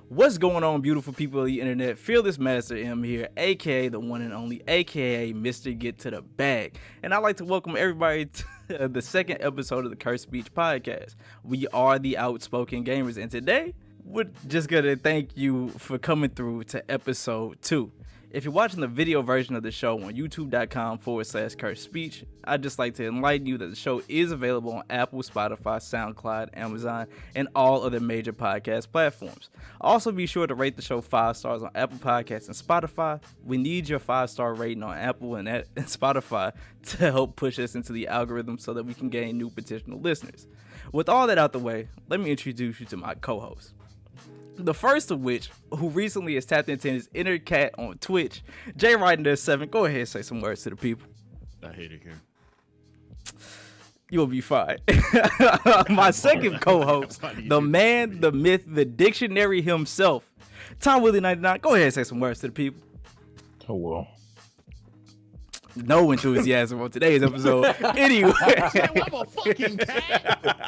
What's going on, beautiful people of the internet? Fearless Master M here, aka the one and only, aka Mr. Get to the Bag. And I'd like to welcome everybody to the second episode of the Curse Speech Podcast. We are the Outspoken Gamers, and today we're just gonna thank you for coming through to episode 2. If you're watching the video version of the show on youtube.com/curse speech, I'd just like to enlighten you that the show is available on Apple, Spotify, Soundcloud, Amazon, and all other major podcast platforms. Also, be sure to rate the show 5 stars on Apple Podcasts and Spotify. We need your 5-star rating on Apple and Spotify to help push us into the algorithm so that we can gain new potential listeners. With all that out the way, let me introduce you to my co-hosts. The first of which, who recently has tapped into his inner cat on Twitch, J Ryder7. Go ahead and say some words to the people. I hate it here. You'll be fine. My second co-host, the man, the myth, the dictionary himself, Tom Willie 99. Go ahead and say some words to the people. Hello. No enthusiasm on today's episode. Anyway. I'm a fucking cat.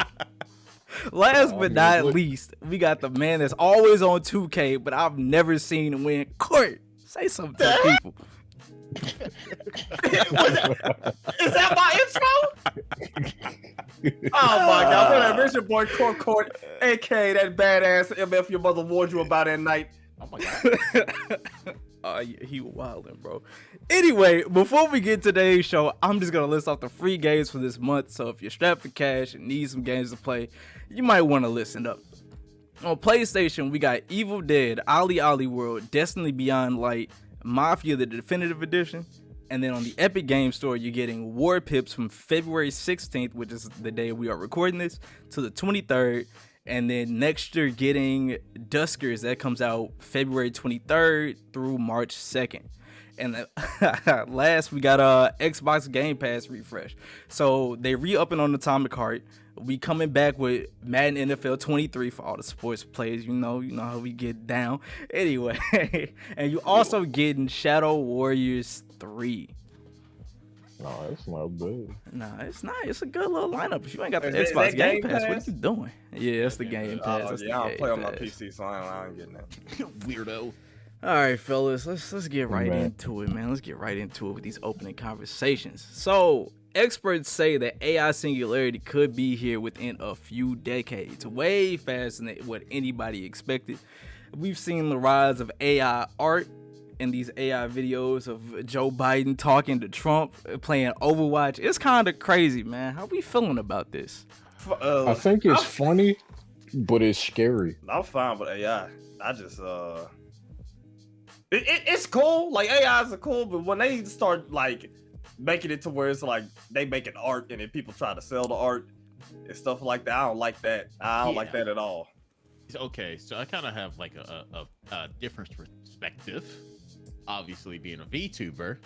Last but not least, we got the man that's always on 2K, but I've never seen him win. Court, say something to the people. Is that my intro? Oh my god, what that Richard Boy Court, aka that badass MF your mother warned you about at night. Oh my god. Yeah, he wildin', bro. Anyway, before we get to today's show, I'm just gonna list off the free games for this month. So if you're strapped for cash and need some games to play, you might want to listen up. On PlayStation, we got Evil Dead, Ollie Ollie World, Destiny Beyond Light, Mafia the Definitive Edition, and then on the Epic Game Store, you're getting War Pips from February 16th, which is the day we are recording this, to the 23rd. And then next year, getting Duskers, that comes out February 23rd through March 2nd. And last, we got Xbox Game Pass refresh. So they re-upping on Atomic Heart. We coming back with Madden NFL 23 for all the sports players. You know how we get down. Anyway, and you also getting Shadow Warriors 3. No, that's not bad. Nah, it's not. It's a good little lineup. If you ain't got the Xbox Game Pass, what are you doing? Yeah, it's the Game Pass. I don't play on my PC, so I ain't getting that. Weirdo. All right, fellas, let's get right into it, man. Let's get right into it with these opening conversations. So, experts say that AI singularity could be here within a few decades, way faster than what anybody expected. We've seen the rise of AI art and these AI videos of Joe Biden talking to Trump, playing Overwatch. It's kind of crazy, man. How we feeling about this? I think it's funny, but it's scary. I'm fine with AI. I just it's cool. Like AIs are cool, but when they start like making it to where it's like they making art and then people try to sell the art and stuff like that, I don't like that. I don't like that at all. Okay, so I kind of have like a different perspective. Obviously, being a VTuber,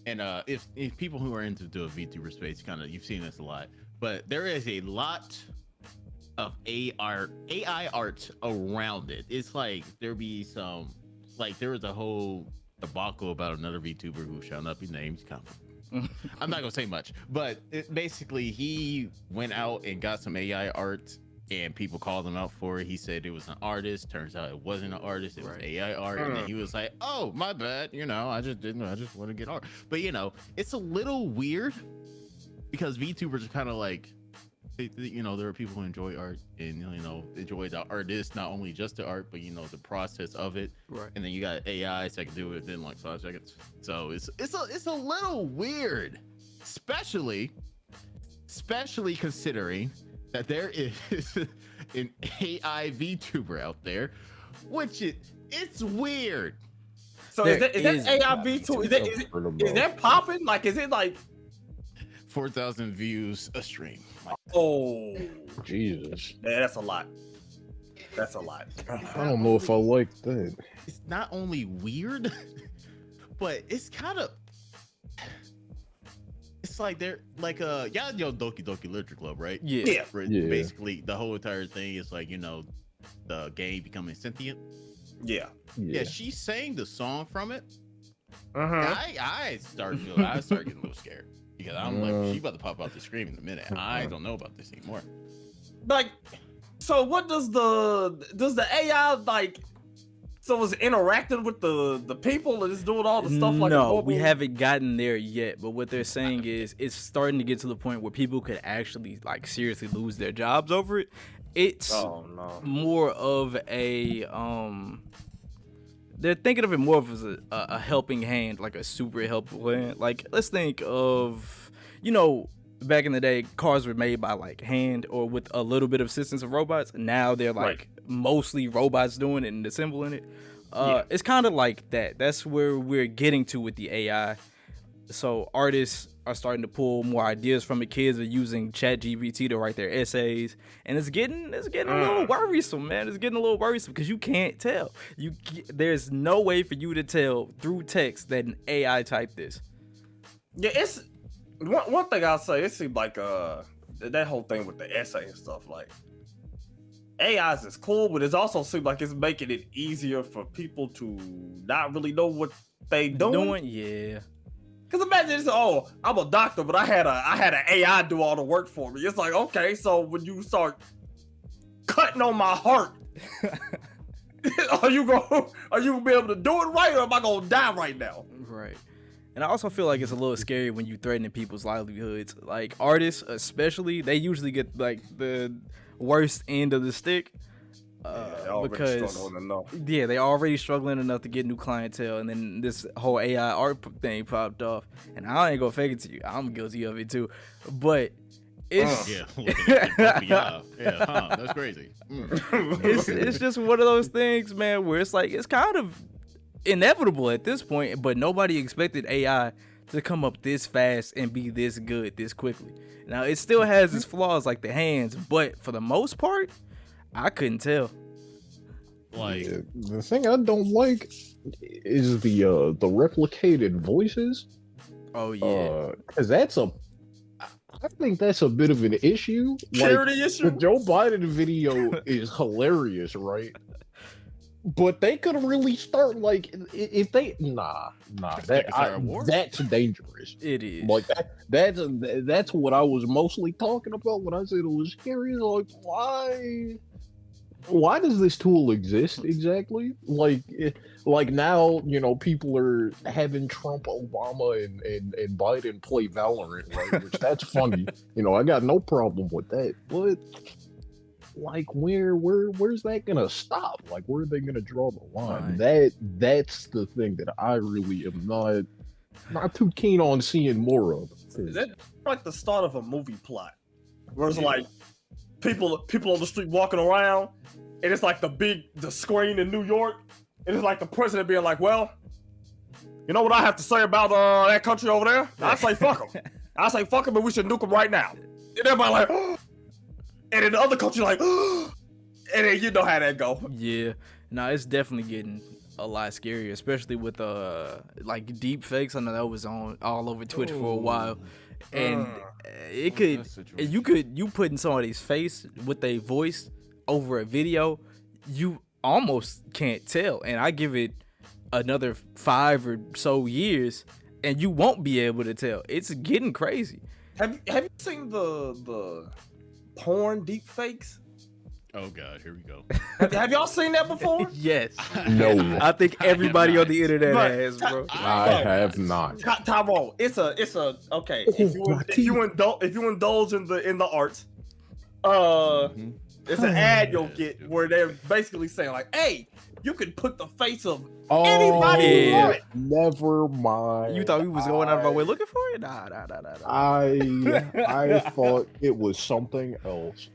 and if people who are into the VTuber space, you've seen this a lot, but there is a lot of AI art around it. It's like there be some, like there was a whole debacle about another VTuber who shall not be named. I'm not gonna say much, but basically he went out and got some AI art. And people called him out for it. He said it was an artist. Turns out it wasn't an artist. It was AI art. And then he was like, "Oh, my bad. I just want to get art." But it's a little weird because VTubers are kind of like, there are people who enjoy art and enjoy the artist, not only just the art, but the process of it. Right. And then you got AI that can do it within like 5 seconds. So it's a little weird, especially considering that there is an AI VTuber out there, which it's weird. So is that AI VTuber? Is that popping? Like, is it like 4,000 views a stream? Oh, Jesus. Yeah, that's a lot. That's a lot. I don't know if I like that. It's not only weird, but it's kind of. It's like they're like y'all know Doki Doki Literature Club, right? Yeah. Basically, the whole entire thing is like the game becoming sentient. Yeah. She's sang the song from it. I start getting a little scared because I'm like, she about to pop out the screen in a minute. I don't know about this anymore. Like, So what does the AI like? So is it interacting with the people and it's doing all the stuff like no, we haven't gotten there yet. But what they're saying is it's starting to get to the point where people could actually like seriously lose their jobs over it. It's more of a they're thinking of it more of as a helping hand, like a super helpful hand. Like let's think of, you know, back in the day, cars were made by like hand or with a little bit of assistance of robots. Now they're like mostly robots doing it and assembling it. It's kind of like that. That's where we're getting to with the AI. So artists are starting to pull more ideas from it. Kids are using ChatGPT to write their essays, and it's getting a little worrisome, man. It's getting a little worrisome because you can't tell. There's no way for you to tell through text that an AI typed this. Yeah, it's one thing I'll say. It seemed like that whole thing with the essay and stuff, like AIs is cool, but it also seems like it's making it easier for people to not really know what they doing. Yeah. Cause imagine it's I'm a doctor, but I had an AI do all the work for me. It's like, okay, so when you start cutting on my heart, are you gonna be able to do it right, or am I gonna die right now? Right. And I also feel like it's a little scary when you threaten people's livelihoods. Like artists, especially, they usually get like the worst end of the stick. Because they already struggling enough to get new clientele, and then this whole AI art thing popped off, and I ain't gonna fake it to you, I'm guilty of it too. But it's that's crazy. It's just one of those things, man, where it's like it's kind of inevitable at this point, but nobody expected AI to come up this fast and be this good this quickly. Now it still has its flaws like the hands, but for the most part, I couldn't tell. Like the thing I don't like is the replicated voices. Oh yeah, because I think that's a bit of an issue. Charity issue. The Joe Biden video is hilarious, right? But they could really start like if they that's dangerous. It is like that's what I was mostly talking about when I said it was scary. Like why does this tool exist exactly? Like now, you know, people are having Trump, Obama, and Biden play Valorant, right? Which that's funny. You know, I got no problem with that. But like, where's that gonna stop? Like, where are they gonna draw the line? Right. That's the thing that I really am not too keen on seeing more of. Is that like the start of a movie plot, where it's like people on the street walking around, and it's like the screen in New York, and it's like the president being like, well, you know what I have to say about that country over there? I say fuck them. I say fuck them, and we should nuke them right now. And everybody like, and in the other country like, and then you know how that go. Yeah, no, it's definitely getting a lot scarier, especially with like deep fakes. I know that was on all over Twitch for a while, and it could you putting somebody's face with their voice over a video, you almost can't tell. And I give it another 5 or so years, and you won't be able to tell. It's getting crazy. Have you seen the porn deep fakes? Oh god, here we go. Have y'all seen that before? Yes. No. I think everybody on the internet has, bro. I have not. Tyrone, it's a okay. If you indulge in the arts, it's an ad you'll get where they're basically saying like, "Hey, you can put the face of anybody you want." Never mind. You thought we was going out of our way looking for it? Nah. I thought it was something else.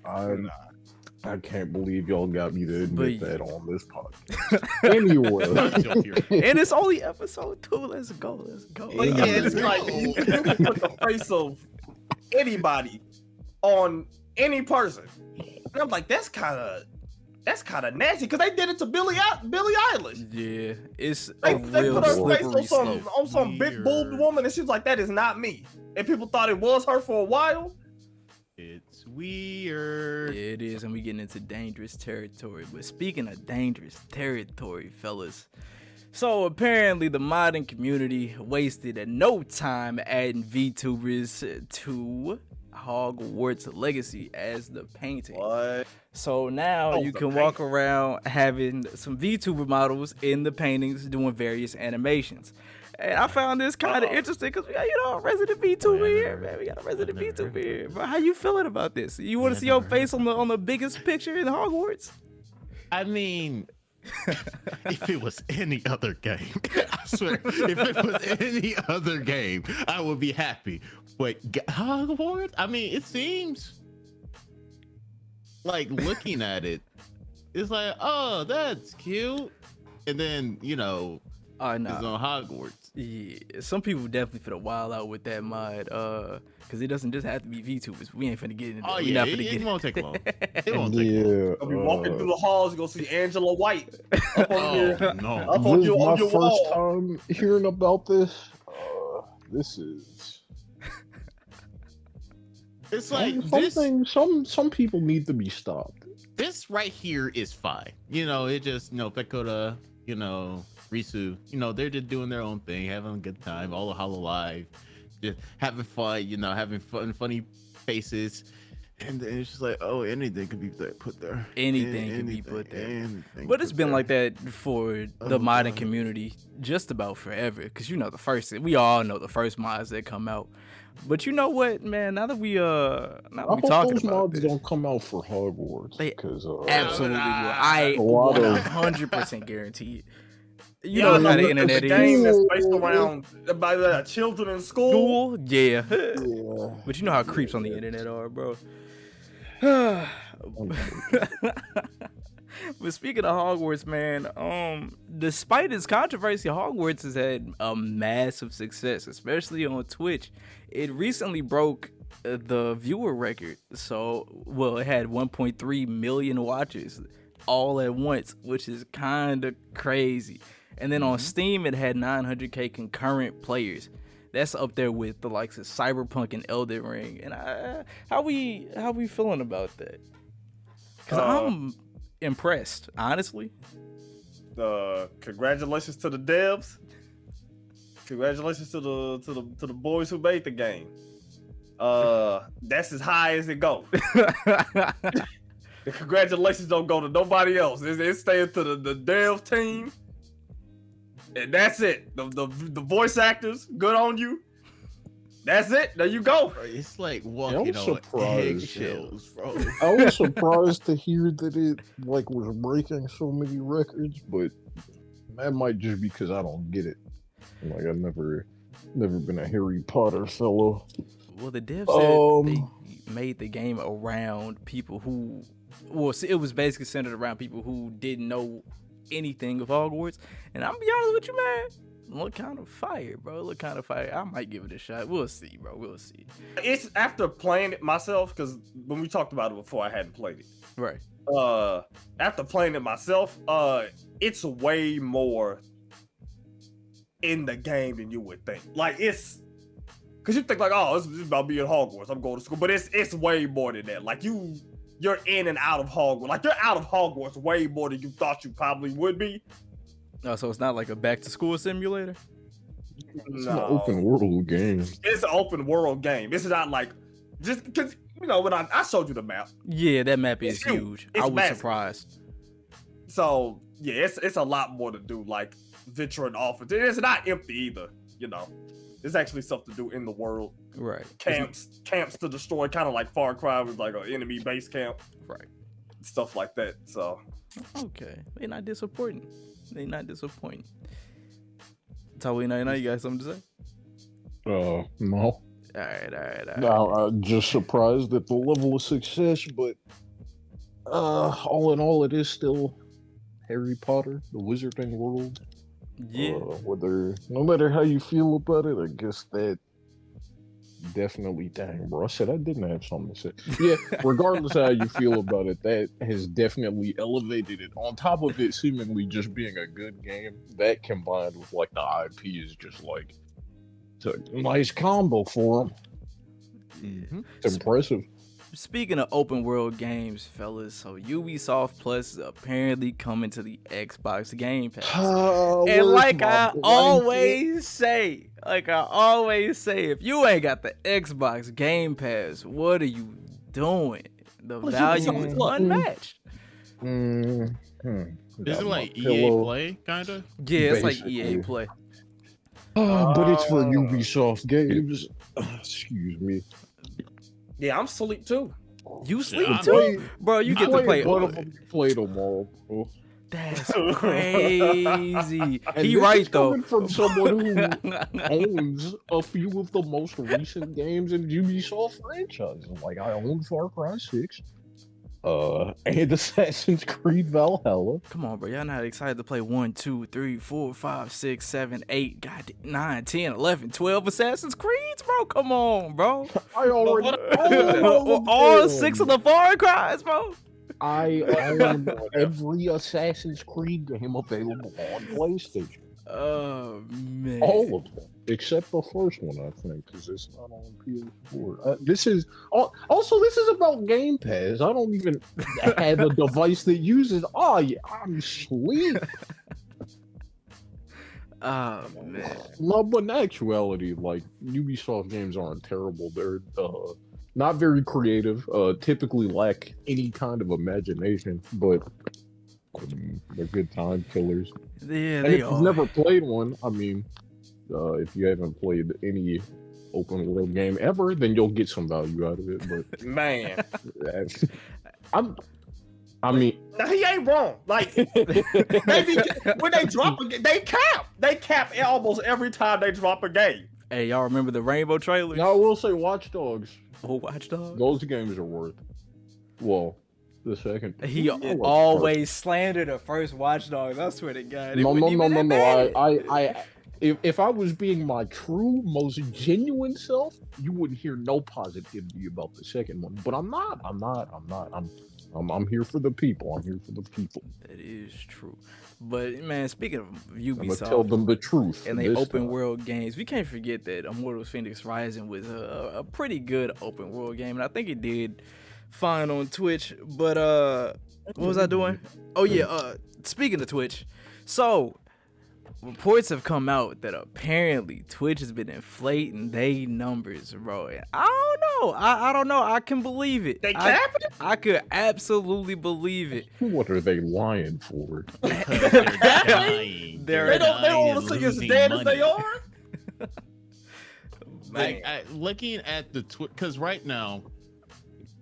I can't believe y'all got me to admit that on this podcast. Anyway. And it's only episode 2. Let's go. But yeah, it's like you can put the face of anybody on any person. And I'm like, that's kind of nasty, because they did it to Billie Eilish. Yeah, it's they real put her face slope. on some big boobed woman, and she's like, that is not me. And people thought it was her for a while. It's weird. It is, and we getting into dangerous territory. But speaking of dangerous territory, fellas, so apparently the modding community wasted no time adding VTubers to Hogwarts Legacy as the painting. What? So now Oh, you the can walk around having some VTuber models in the paintings doing various animations. And I found this kind of interesting because we got, a resident VTuber here, man. We got a resident VTuber here. Bro, how you feeling about this? You want to see your face on the biggest picture in Hogwarts? I mean, if it was any other game, I swear, if it was any other game, I would be happy. But Hogwarts, I mean, it seems like looking at it, it's like, oh, that's cute. And then, it's on Hogwarts. Yeah, some people definitely finna wild out with that mod, because it doesn't just have to be VTubers. We ain't finna get into that. Oh yeah, it won't take long. It won't take long. I'll be walking through the halls, you gonna see Angela White up on your, no. up on This is your, my on your first wall. time hearing about this. This is It's like some people need to be stopped. this right here is fine. It just Pekota, Risu, they're just doing their own thing, having a good time, all the Hololive, just having fun, having fun, funny faces. And then it's just like, oh, anything could be put there. Anything can be put there. But it's been like that for the modding community just about forever. Because we all know the first mods that come out. But you know what, man? Now that we talking those about mods this, don't come out for Hogwarts they because absolutely will. I a lot of- 100% guarantee it. You know how the internet it's a game is. that's based around by children in school. School, yeah. Yeah. But you know how creeps on the internet are, bro. But speaking of Hogwarts, man, despite its controversy, Hogwarts has had a massive success, especially on Twitch. It recently broke the viewer record. It had 1.3 million watchers all at once, which is kind of crazy. And then on Steam, it had 900k concurrent players. That's up there with the likes of Cyberpunk and Elden Ring. And how we feeling about that? Because I'm impressed, honestly. Congratulations to the devs. Congratulations to the boys who made the game. That's as high as it goes. The congratulations don't go to nobody else. It's staying to the dev team. And that's it. The voice actors, good on you. That's it. There you go. It's like walking on eggshells, bro. I was surprised to hear that it was breaking so many records, but that might just be because I don't get it. I've never been a Harry Potter fellow. Well, the devs said they made the game around people who, it was basically centered around people who didn't know anything of Hogwarts. And I'm be honest with you, man, look kind of fire, bro. Look kind of fire. I might give it a shot. We'll see, bro. We'll see. It's after playing it myself, because when we talked about it before, I hadn't played it. Right. After playing it myself, it's way more in the game than you would think. It's because you think this is about being Hogwarts. I'm going to school, but it's way more than that. You're in and out of Hogwarts. You're out of Hogwarts way more than you thought you probably would be. Oh, so it's not like a back to school simulator? It's an open world game. It's an open world game. It's not just because when I showed you the map. Yeah, that map is huge. I was massive. Surprised. So yeah, it's a lot more to do. Venturing off. It's not empty either. There's actually stuff to do in the world. Right. Camps to destroy, kind of like Far Cry was like an enemy base camp. Right. Stuff like that. So. Okay, they're not disappointing. Tawee, now you got something to say? No. All right. Now, I'm just surprised at the level of success, but all in all, it is still Harry Potter, the Wizarding World. Yeah. No matter how you feel about it, I guess that definitely, dang, bro. I said I didn't have something to say. Yeah, regardless of how you feel about it, that has definitely elevated it. On top of it seemingly just being a good game, that combined with the IP is just it's a nice combo for them. Yeah. It's impressive. speaking of open world games, fellas, so Ubisoft Plus is apparently coming to the Xbox Game Pass. And Where's like my I blanket? always say, if you ain't got the Xbox Game Pass, what are you doing? The What is value Ubisoft is Plus? unmatched. Mm, Is got it my like EA pillow. Play kind of? Yeah, it's like Basically. EA Play. But it's for Oh. Ubisoft games. Excuse me. Yeah, I'm sleep too. You Shit, sleep I'm- too, bro. You get to played play. one of them. You played them all, bro. That's crazy. And He this right is though. coming from someone who owns a few of the most recent games in Ubisoft franchise. Like I own Far Cry 6, and Assassin's Creed Valhalla. Come on, bro. Y'all not excited to play 1, 2, 3, 4, 5, 6, 7, 8, God, 9, 10, 11, 12 Assassin's Creeds, bro. Come on, bro. I already what- own all, All of 6 them. of the Far Cries, bro. I own every Assassin's Creed game available on PlayStation. Oh man. All of them, except the first one, I think, because it's not on PS4. This is also this is about Game Pass. I don't even have a device that uses. Oh, yeah, I'm asleep. Oh man. No, but in actuality, like Ubisoft games aren't terrible. They're not very creative. Typically lack any kind of imagination, but they're good time killers. Yeah, And they if you've are. never played one, I mean, if you haven't played any open world game ever, then you'll get some value out of it. But Man, that's, I mean, now he ain't wrong. Like maybe when they drop a game, they cap almost every time they drop a game. Hey, y'all remember the Rainbow trailer? I will say, Watch Dogs. Oh, Watch Dogs. Those games are worth. Well, the second. He I like the always slandered the first Watch Dogs. I swear to God. It No, wasn't no, even no, no, that no. bad. If I was being my true, most genuine self, you wouldn't hear no positivity about the second one. But I'm not. I'm here for the people. I'm here for the people. That is true. But man, speaking of I'm gonna Ubisoft tell them the truth. and they this open time. world games, we can't forget that Immortals Phoenix Rising was a pretty good open world game, and I think it did fine on Twitch. But what was I doing? Oh yeah, speaking of Twitch, so reports have come out that apparently Twitch has been inflating they numbers, bro. And I don't know. I don't know. I can believe it. They capping it? I could absolutely believe it. What are they lying for? Because they're dying. They're They don't dying want and to see as losing dead money. as they are. Like looking at the because right now,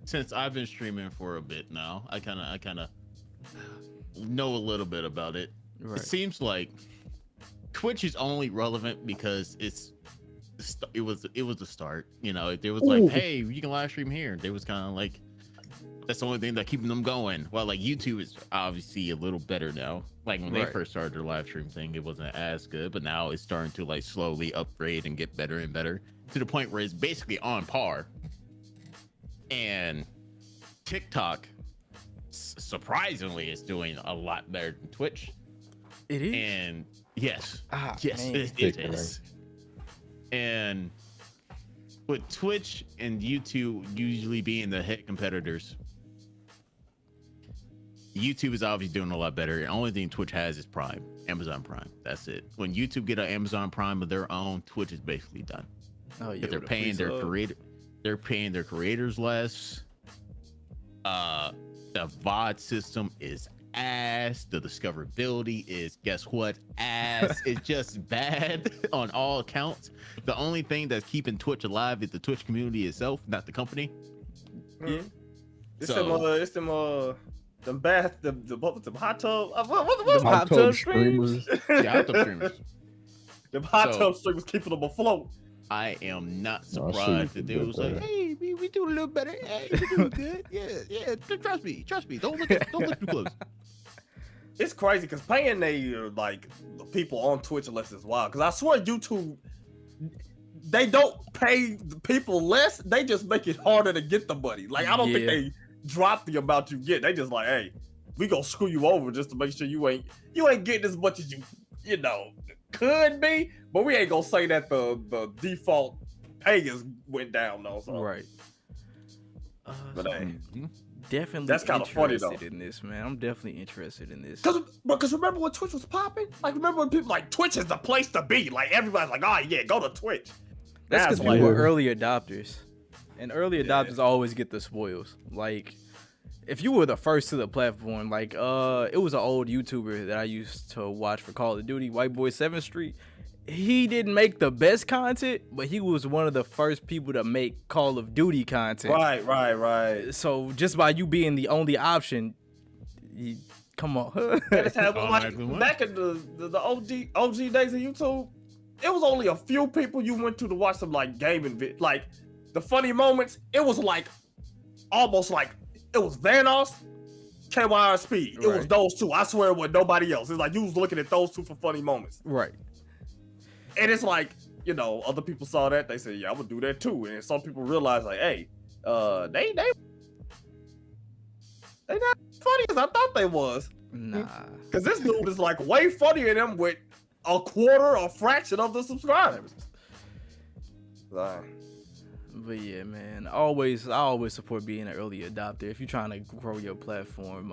since I've been streaming for a bit now, I kind of know a little bit about it. Right. It seems like Twitch is only relevant because it was the start. You know, it was like, Ooh. hey, you can live stream here. They was kind of like, that's the only thing that keeping them going. Well, like YouTube is obviously a little better now. Like when they Right. first started their live stream thing, it wasn't as good, but now it's starting to like slowly upgrade and get better and better to the point where it's basically on par. And TikTok, surprisingly, is doing a lot better than Twitch. It is. And yes, Ah, yes, man. it is. And with Twitch and YouTube usually being the head competitors, YouTube is obviously doing a lot better. The only thing Twitch has is Prime, Amazon Prime. That's it. When YouTube get an Amazon Prime of their own, Twitch is basically done. Oh yeah. But they're with a free paying their sub. they're paying their creators less. The VOD system is ass. The discoverability is, guess what, ass. It's just bad on all accounts. The only thing that's keeping Twitch alive is the Twitch community itself, not the company. Mhm. It's So- them bath, the hot tub. What Them hot tub streamers. Yeah, hot tub streamers. Them hot So- tub streamers keeping them afloat. I am not I see what surprised you that they did was like, there. hey, we do a little better. Hey, we doing good. Yeah. Trust me. Don't look too close. It's crazy because paying like the people on Twitch unless it's wild. Because I swear YouTube, they don't pay the people less. They just make it harder to get the money. Like I don't think Yeah. they drop the amount you get. They just like, hey, we gonna screw you over just to make sure you ain't getting as much as you know could be. But we ain't gonna say that the default pay went down though. So. Right. But hey, Definitely That's kinda funny, though. interested in this, man. I'm definitely interested in this. because remember when Twitch was popping? Like, remember when people like Twitch is the place to be? Like, everybody's like, oh yeah, go to Twitch. That's because That's we like- were early adopters, and early adopters always get the spoils. Like, if you were the first to the platform, like, it was an old YouTuber that I used to watch for Call of Duty, White Boy 7th Street. He didn't make the best content, but he was one of the first people to make Call of Duty content. Right. So just by you being the only option, come on. That's how, Automatically win. back in the OG days of YouTube, it was only a few people you went to watch some like gaming like the funny moments. It was like almost like it was Vanoss, KY Speed. It was Right. those two. I swear it was nobody else. It's like you was looking at those two for funny moments. Right. And it's like, you know, other people saw that, they said, yeah, I'm gonna do that too. And some people realized like, hey, they not funny as I thought they was. Nah. Cause this dude is like way funnier than them with a quarter or fraction of the subscribers. Like, But yeah, man, I always support being an early adopter. If you're trying to grow your platform,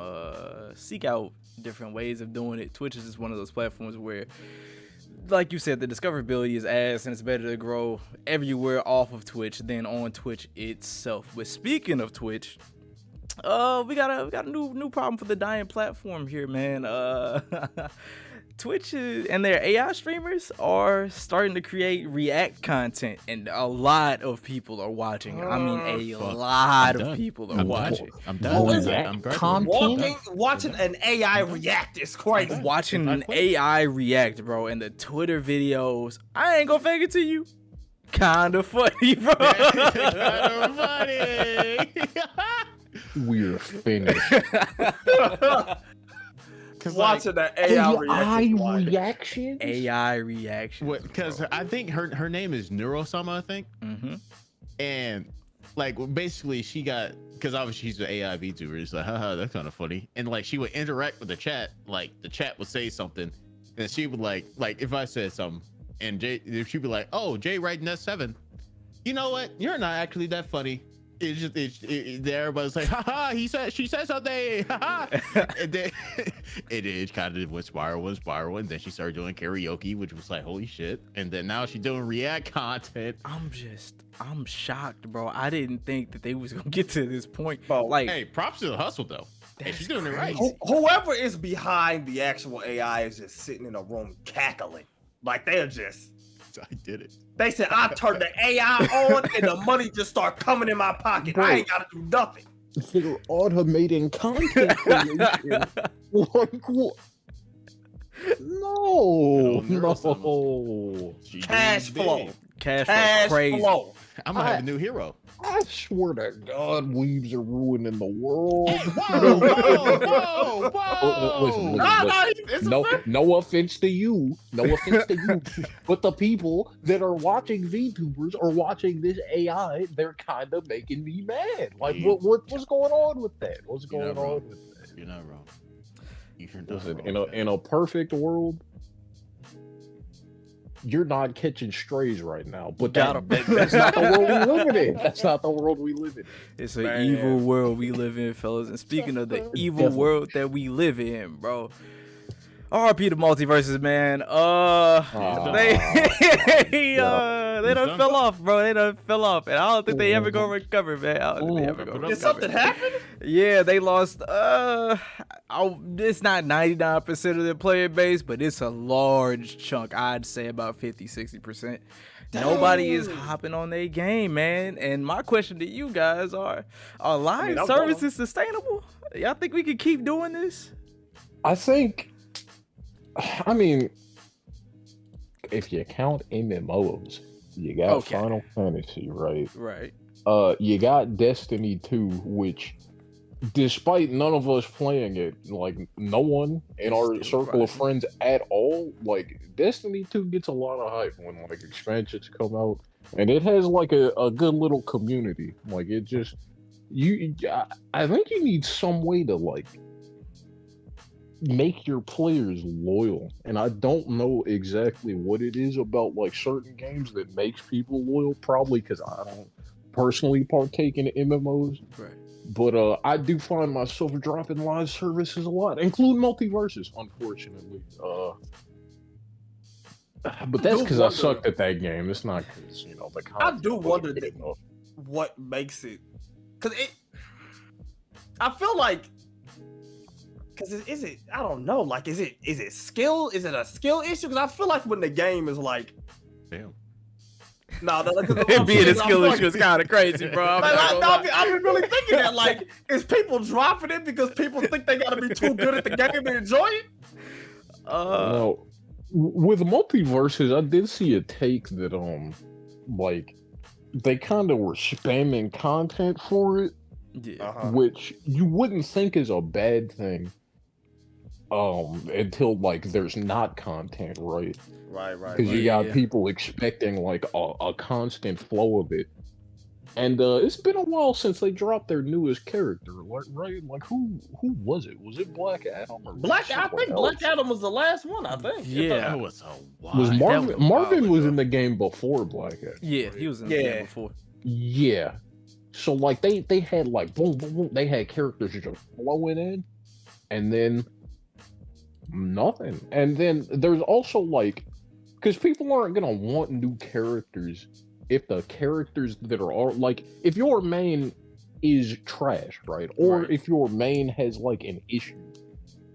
seek out different ways of doing it. Twitch is just one of those platforms where, like you said, the discoverability is ass, and it's better to grow everywhere off of Twitch than on Twitch itself. But speaking of Twitch, we got a new problem for the dying platform here, man. Twitch and their AI streamers are starting to create react content, and a lot of people are watching. I mean, a lot of people are watching. I'm What done. is that? I'm graduating. Content? watching an AI react is crazy. Watching an AI react, bro, and the Twitter videos. I ain't gonna fake it to you. Kinda funny, bro. Kinda funny. We're finished. Watching that AI reaction? AI reaction. Because I think her name is Neurosama, I think. Mm-hmm. And like basically she got, because obviously she's an AI VTuber, it's like, haha, that's kind of funny. And like she would interact with the chat, like the chat would say something, and she would like if I said something, and she'd be like, oh, Jay writing that 7. You know what? You're not actually that funny. It's just everybody's like, haha, she said something, haha. And then it kind of went spiral, and then she started doing karaoke, which was like, holy shit. And then now she's doing react content. I'm shocked, bro. I didn't think that they was gonna get to this point. Bro, Like, Hey, props to the hustle though. Hey, she's doing it right. Whoever is behind the actual AI is just sitting in a room cackling. Like they're just. I did it. They said I turned the AI on and the money just start coming in my pocket. Bro. I ain't gotta do nothing. They're automating content creation. Like, what? No. She Cash doing flow. big. cash flow crazy. flow. I'm gonna have a new hero. I swear to God, weebs are ruining the world. Whoa, whoa, whoa. Listen, Nah, it's a fact. no offense to you. No offense to you. But the people that are watching VTubers or watching this AI, they're kind of making me mad. Like, what's going on with that? What's You're going not wrong. on with that? You're not wrong. You're not Listen, wrong. in a perfect world, you're not catching strays right now. But that's not the world we live in. That's not the world we live in. It's an Man. evil world we live in, fellas. And speaking of the evil Definitely. world that we live in, bro. RP the multiverses, man. They done fell off, bro. They done fell off, and I don't think they ever gonna recover, man. I don't think they ever gonna recover. Did something happen? Yeah, they lost. It's not 99% of their player base, but it's a large chunk. I'd say about 50-60%. Nobody is hopping on their game, man. And my question to you guys are live I'm services sustainable? Y'all think we can keep doing this? I mean, if you count MMOs, you got Okay. Final Fantasy, right? Right. You got Destiny 2, which, despite none of us playing it, like no one in our Still circle of running. friends at all, like Destiny 2 gets a lot of hype when like expansions come out, and it has like a good little community. Like it just, I think you need some way to like make your players loyal, and I don't know exactly what it is about like certain games that makes people loyal, probably because I don't personally partake in MMOs, Right. but I do find myself dropping live services a lot, including multiverses, unfortunately. But that's do because I wonder- sucked at that game. It's not because the content do wasn't wonder good that- enough. What makes it? Because I feel like, because is it? I don't know. Like, is it skill? Is it a skill issue? Because I feel like when the game is like, Damn. no, It being a skill issue is kind of crazy, bro. I'm not gonna lie. I've been really thinking that. Like, is people dropping it because people think they gotta be too good at the game to enjoy it? No, with multiverses, I did see a take that like they kind of were spamming content for it, Yeah. which you wouldn't think is a bad thing. Until like there's not content, right? Right. Because you got Yeah. people expecting like a constant flow of it. And it's been a while since they dropped their newest character, right? Like who was it? Was it Black Adam or I someone think else? Black Adam was the last one. I think. Yeah. That was a while. Was that Marvin? was a while Marvin was ago. in the game before Black Adam. Yeah, he was in the Yeah. game before. Yeah. So like they had like boom boom boom. They had characters just flowing in, and then nothing. And then there's also like, because people aren't gonna want new characters if the characters that are like, if your main is trash, right? Or Right. if your main has like an issue,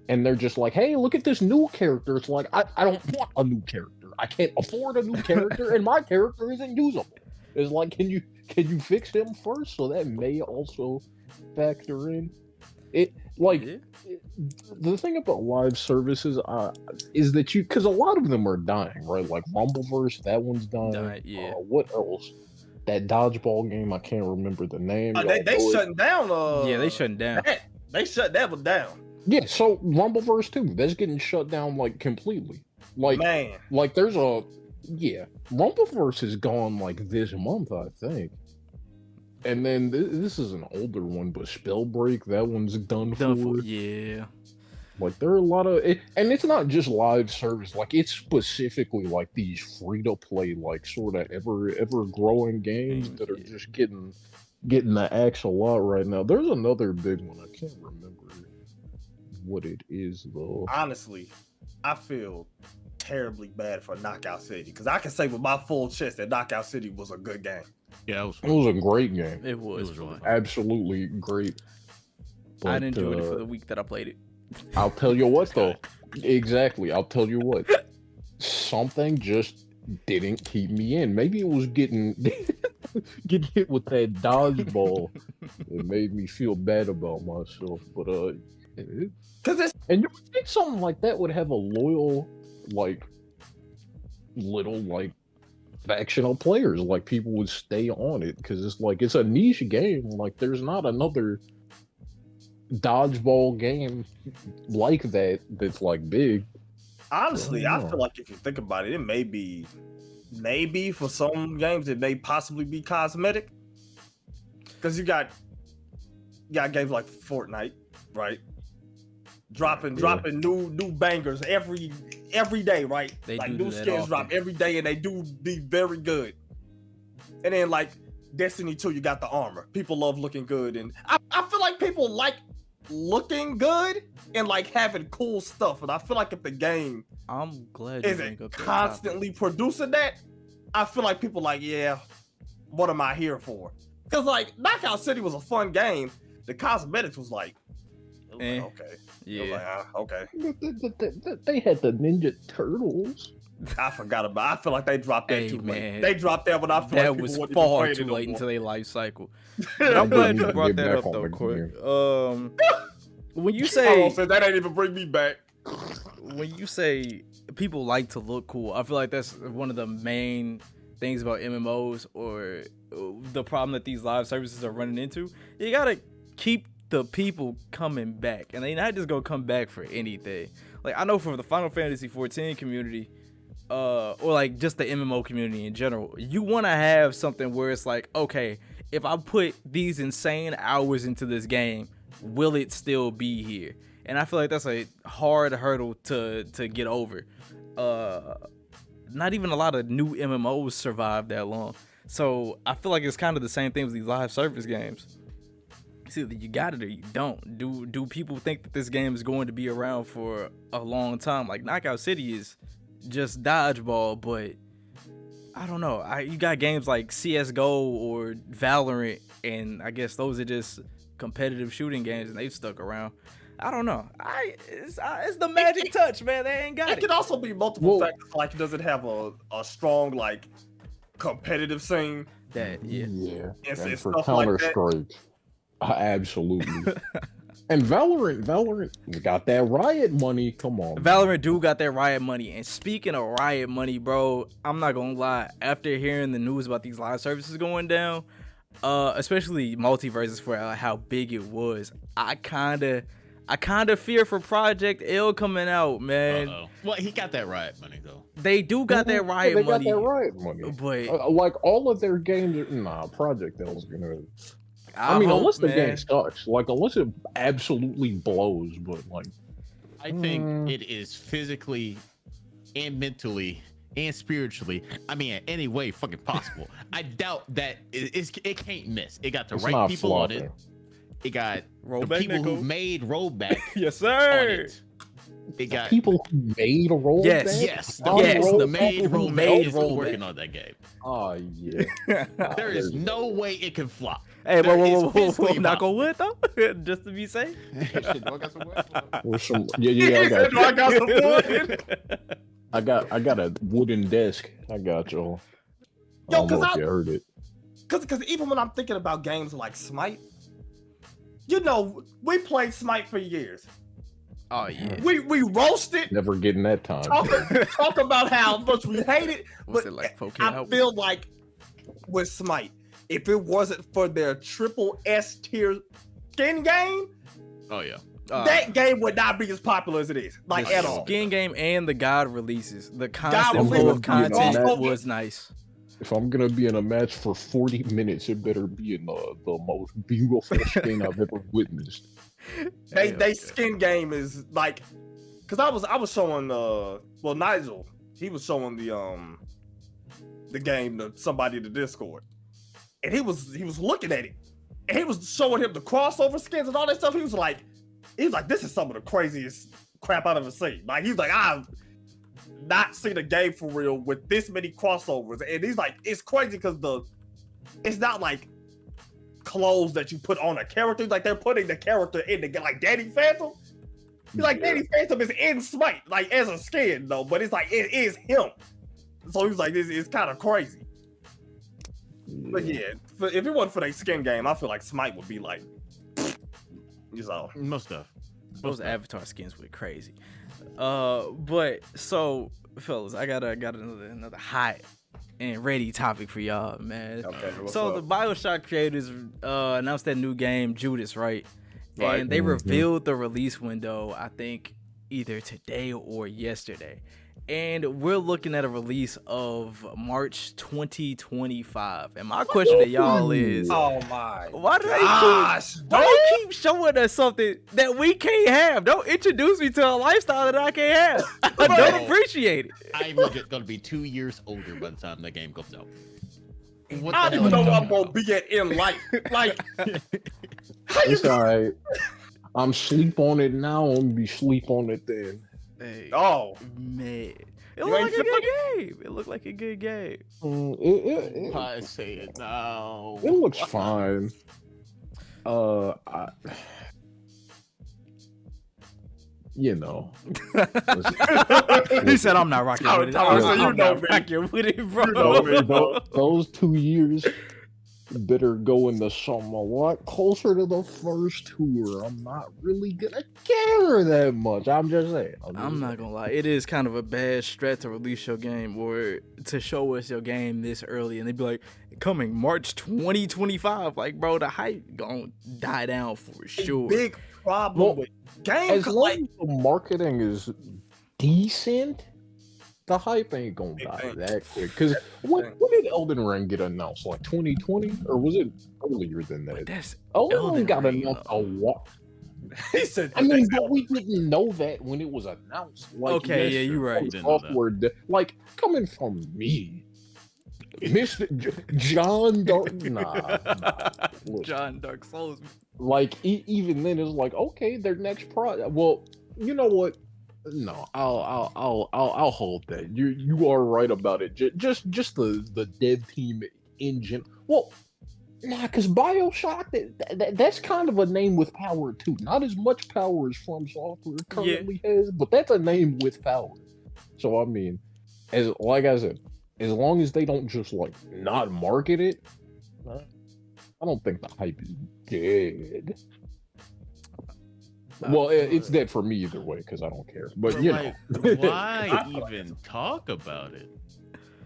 and they're just like, hey, look at this new character. It's like I don't want a new character. I can't afford a new character, and my character isn't usable. It's like, can you fix him first? So that may also factor in it. Like Yeah. the thing about live services is that because a lot of them are dying, right? Like Rumbleverse, that one's dying. Yeah. What else? That dodgeball game, I can't remember the name. Y'all They know it? shutting down. Yeah, they shutting down. They shut that one down. Yeah, so Rumbleverse too. That's getting shut down like completely. Like Man, like there's Rumbleverse is gone like this month, I think. And then this is an older one, but Spellbreak, that one's done for. Yeah. Like there are a lot of and it's not just live service, like it's specifically like these free to play, like sort of ever growing games that are just getting the axe a lot right now. There's another big one, I can't remember what it is though. honestly, I feel terribly bad for Knockout City because I can say with my full chest that Knockout City was a good game. Yeah, it was. It was a great game, It was, was really fun. fun. absolutely great. I didn't enjoy it for uh, the week that I played it. I'll tell you what though. Exactly. I'll tell you what. Something just didn't keep me in. Maybe it was getting hit with that dodgeball. It made me feel bad about myself. But Because it's and you would think something like that would have a loyal, like little like faction of players. Like people would stay on it because it's like it's a niche game. Like there's not another dodgeball game like that that's like big. honestly, I I don't know. feel like if you think about it, it may be, maybe for some games it may possibly be cosmetic. Because you got games like Fortnite, right? Dropping new bangers every day, right? They like do new that skins often. drop every day, and they do be very good. And then like Destiny 2, you got the armor. People love looking good, and I feel like people like looking good and like having cool stuff. And I feel like if the game I'm glad you bring isn't up that constantly producing that, I feel like people like, yeah, what am I here for? Because like Knockout City was a fun game. The cosmetics was like, it was like, Eh. okay. topic. It was Yeah. like, okay. They had the Ninja Turtles. I forgot about. I feel like they dropped that Hey, too man. late. They dropped that when I feel That like was people wouldn't far even too play it late no into more. their life cycle. But I'm glad you brought that up though, Court. When you Oh, say so that ain't even bring me back. when you say people like to look cool, I feel like that's one of the main things about MMOs or the problem that these live services are running into. You gotta keep the people coming back, and they not just gonna come back for anything. Like I know for the Final Fantasy 14 community, or like just the MMO community in general, you want to have something where it's like, okay, if I put these insane hours into this game, will it still be here? And I feel like that's a hard hurdle to get over. Not even a lot of new MMOs survive that long. So I feel like it's kind of the same thing with these live service games. It's either you got it or you don't. Do people think that this game is going to be around for a long time? Like Knockout City is just dodgeball, but I don't know. You got games like CS:GO or Valorant, and I guess those are just competitive shooting games, and they've stuck around. I don't know. It's the magic touch, man. They ain't got it. It could also be multiple factors. Like, does it have a strong like competitive scene? Yeah. And And for stuff like that. Counter-Strike, absolutely. And Valorant got that Riot money. Come on. Valorant do got that Riot money. And speaking of Riot money, bro, I'm not gonna lie. After hearing the news about these live services going down, especially multiverses for how big it was, I kinda fear for Project L coming out, man. Well, he got that Riot money though. They do got that Riot They money. got that Riot money. But like all of their games, Project L's gonna. I mean, hope, unless the man. game sucks, like unless it absolutely blows, but like. I think it is physically and mentally and spiritually. I mean, in any way fucking possible. I doubt that it can't miss. It got the It's right not people on flopping. it. It got Roll the back, people Nico. who made Rollback Yes, on sir. it. It got People who made a roll. Yes. yes, the Oh, people who Rollback. made People who Rollback made is still Rollback. working on that game. Oh yeah. There is no way it can flop. Hey, There is whoa, physically knock on wood though, just to be safe. Shit, do I got some work? Or some, yeah. I got some wood. I got a wooden desk. I got y'all. I Yo, don't know 'cause if you heard it. Because even when I'm thinking about games like Smite, we played Smite for years. Oh yeah. We roasted, Never getting that time. talk about how much we hate it. What's But it like? Poke I out? feel like with Smite, if it wasn't for their triple S tier skin game, Oh yeah. that game would not be as popular as it is. Like the at all. skin game and the God releases. The constant releases, flow of content crossover. was nice. If I'm gonna be in a match for 40 minutes, it better be in the most beautiful skin I've ever witnessed. They skin game is like, because I was showing Nigel, he was showing the game to somebody in the Discord, and he was looking at it, and he was showing him the crossover skins and all that stuff. He was like, this is some of the craziest crap I've ever seen. Like he's like, I've not seen a game for real with this many crossovers, and he's like, it's crazy because it's not like clothes that you put on a character. Like they're putting the character in the like Danny Phantom. He's like, Danny Phantom is in Smite, like as a skin though, but it's like it is him. So he's like, it's kind of crazy. But yeah, if it wasn't for that skin game, I feel like Smite would be like, Most stuff. Those avatar skins were crazy. But so fellas, I got another hot and ready topic for y'all, man. Okay, what's So up? the BioShock creators announced that new game, Judas, right? Right. And they revealed the release window, I think, either today or yesterday. And we're looking at a release of March 2025. And my question to y'all is, Oh my! why do Gosh, they keep showing us something that we can't have? Don't introduce me to a lifestyle that I can't have. I don't appreciate it. I'm legit gonna be 2 years older by the time that game comes out. What I the don't even hell know are where you I'm talking gonna be at in life. Like, how you It's alright. I'm sleep on it now. I'm gonna be sleep on it then. Hey, Oh, man. It You looked ain't like a feeling good game. It looked like a good game. It I say it now. looks fine. You know. He said, "I'm not rocking with it. Tyler, so you I'm know not me. rocking with it, bro." You know me. Those 2 years better go into something a lot closer to the first tour. I'm not really gonna care that much. I'm just saying. I'm not gonna lie, it is kind of a bad stretch to release your game or to show us your game this early, and they'd be like, "Coming March 2025." Like, bro, the hype gonna die down for sure. big problem Well, with games. As long as the marketing is decent, the hype ain't gonna die that quick. Because when did Elden Ring get announced? Like 2020, or was it earlier than that? That's Elden Elden Ring got Ring, announced though. a while. He said, I mean, but we didn't know that when it was announced. Like, Okay, yeah, you're right. Didn't know that. Software like coming from me, John Dark. Nah. Look, John Dark Souls. like even then, it's like okay, their next project. Well, you know what? No, I'll hold that. You are right about it. Just the dev team engine. Well, nah, because Bioshock that's kind of a name with power too. Not as much power as From Software currently has, but that's a name with power. So I mean, like I said, as long as they don't just like not market it, I don't think the hype is dead. Well, it's dead for me either way because I don't care. But you know, why even talk about it?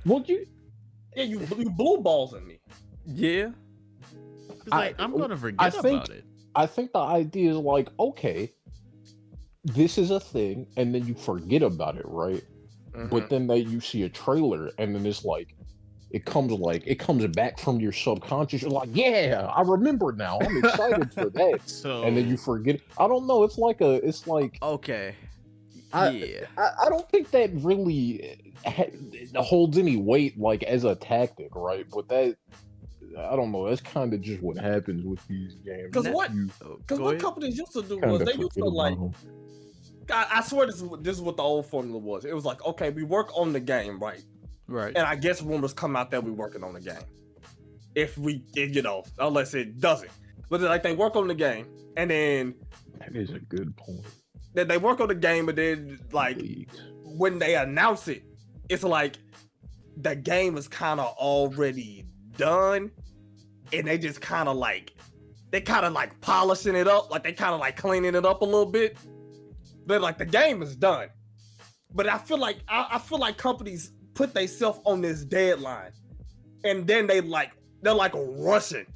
Well, you blue balls in me. Yeah. I'm gonna forget about it. I think the idea is like, okay, this is a thing, and then you forget about it, right? Mm-hmm. But then you see a trailer, and then it's like, it comes back from your subconscious. You're like, yeah, I remember now. I'm excited for that. So, and then you forget. I don't know. It's like okay. I don't think that really holds any weight like as a tactic, right? But that, I don't know. That's kind of just what happens with these games. Because what companies used to do was they used to like. I swear this is what the old formula was. It was like, okay, we work on the game, right? Right. And I guess rumors come out that we're working on the game. If you know, unless it doesn't. But like they work on the game, and then that is a good point. Then they work on the game, and then like when they announce it, it's like the game is kind of already done, and they just kind of like polishing it up, like they kind of like cleaning it up a little bit. But like the game is done. But I feel like companies put themselves on this deadline, and then they're like rushing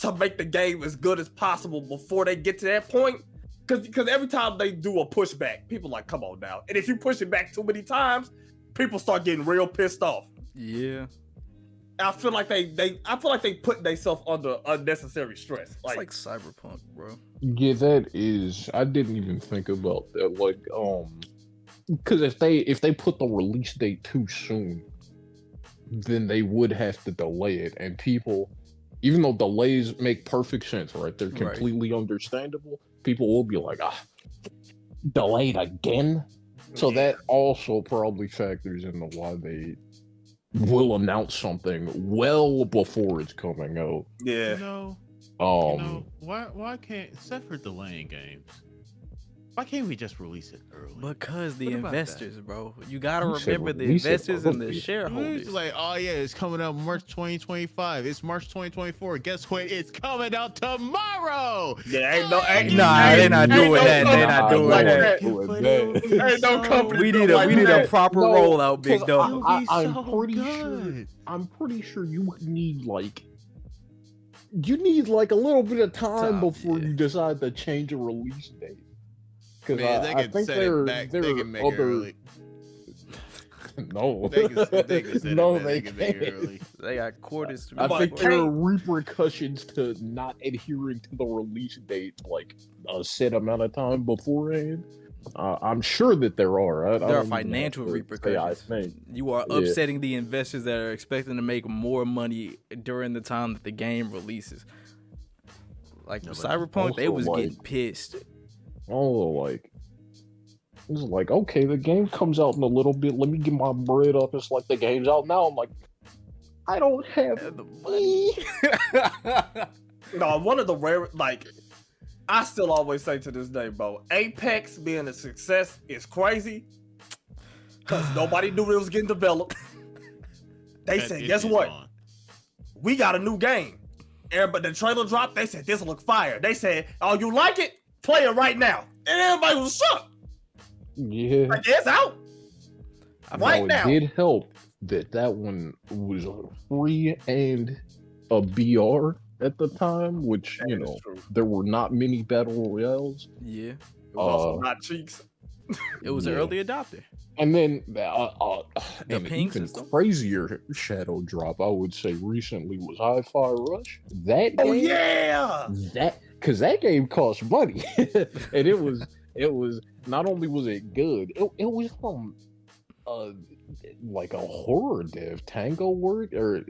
to make the game as good as possible before they get to that point. Because every time they do a pushback, people like, come on now. And if you push it back too many times, people start getting real pissed off. Yeah. I feel like they put themselves under unnecessary stress. It's like Cyberpunk, bro. Yeah, that is. I didn't even think about that. Like, because if they put the release date too soon, then they would have to delay it, and people, even though delays make perfect sense, right? They're completely understandable. People will be like, delayed again. So that also probably factors into why they will announce something well before it's coming out. Yeah. You know, why can't, except for delaying games, why can't we just release it early? Because the investors, bro. You gotta remember the investors and the shareholders. Like, oh yeah, it's coming out March 2025. It's March 2024. Guess what? It's coming out tomorrow. Yeah, they're not doing that. They're not doing that. Ain't no company. We need a proper rollout, big dog. I'm pretty sure you need like a little bit of time before you decide to change a release date. Because I think they're other. No, they can make it early. They got quarters to. I think there are repercussions to not adhering to the release date like a set amount of time beforehand. I'm sure that there are. There are financial repercussions. I think you are upsetting the investors that are expecting to make more money during the time that the game releases. Like Cyberpunk, they was getting pissed. It's like, okay, the game comes out in a little bit. Let me get my bread up. It's like the game's out now. I'm like, I don't have the money. No, one of the rare, like, I still always say to this day, bro, Apex being a success is crazy because nobody knew it was getting developed. They said, guess what? We got a new game. Everybody, the trailer dropped. They said, this look fire. They said, oh, you like it? Play it right now. And everybody was shook. Yeah. Like, it's out. Right now. It did help that one was free and a BR at the time, which, there were not many battle royales. Yeah. It was also not cheeks. It was an early adopter. And then the ping system. Crazier shadow drop, I would say, recently was Hi-Fi Rush. That game, yeah, because that game cost money, and it was not only was it good, it was from like a horror dev, Tango Work, or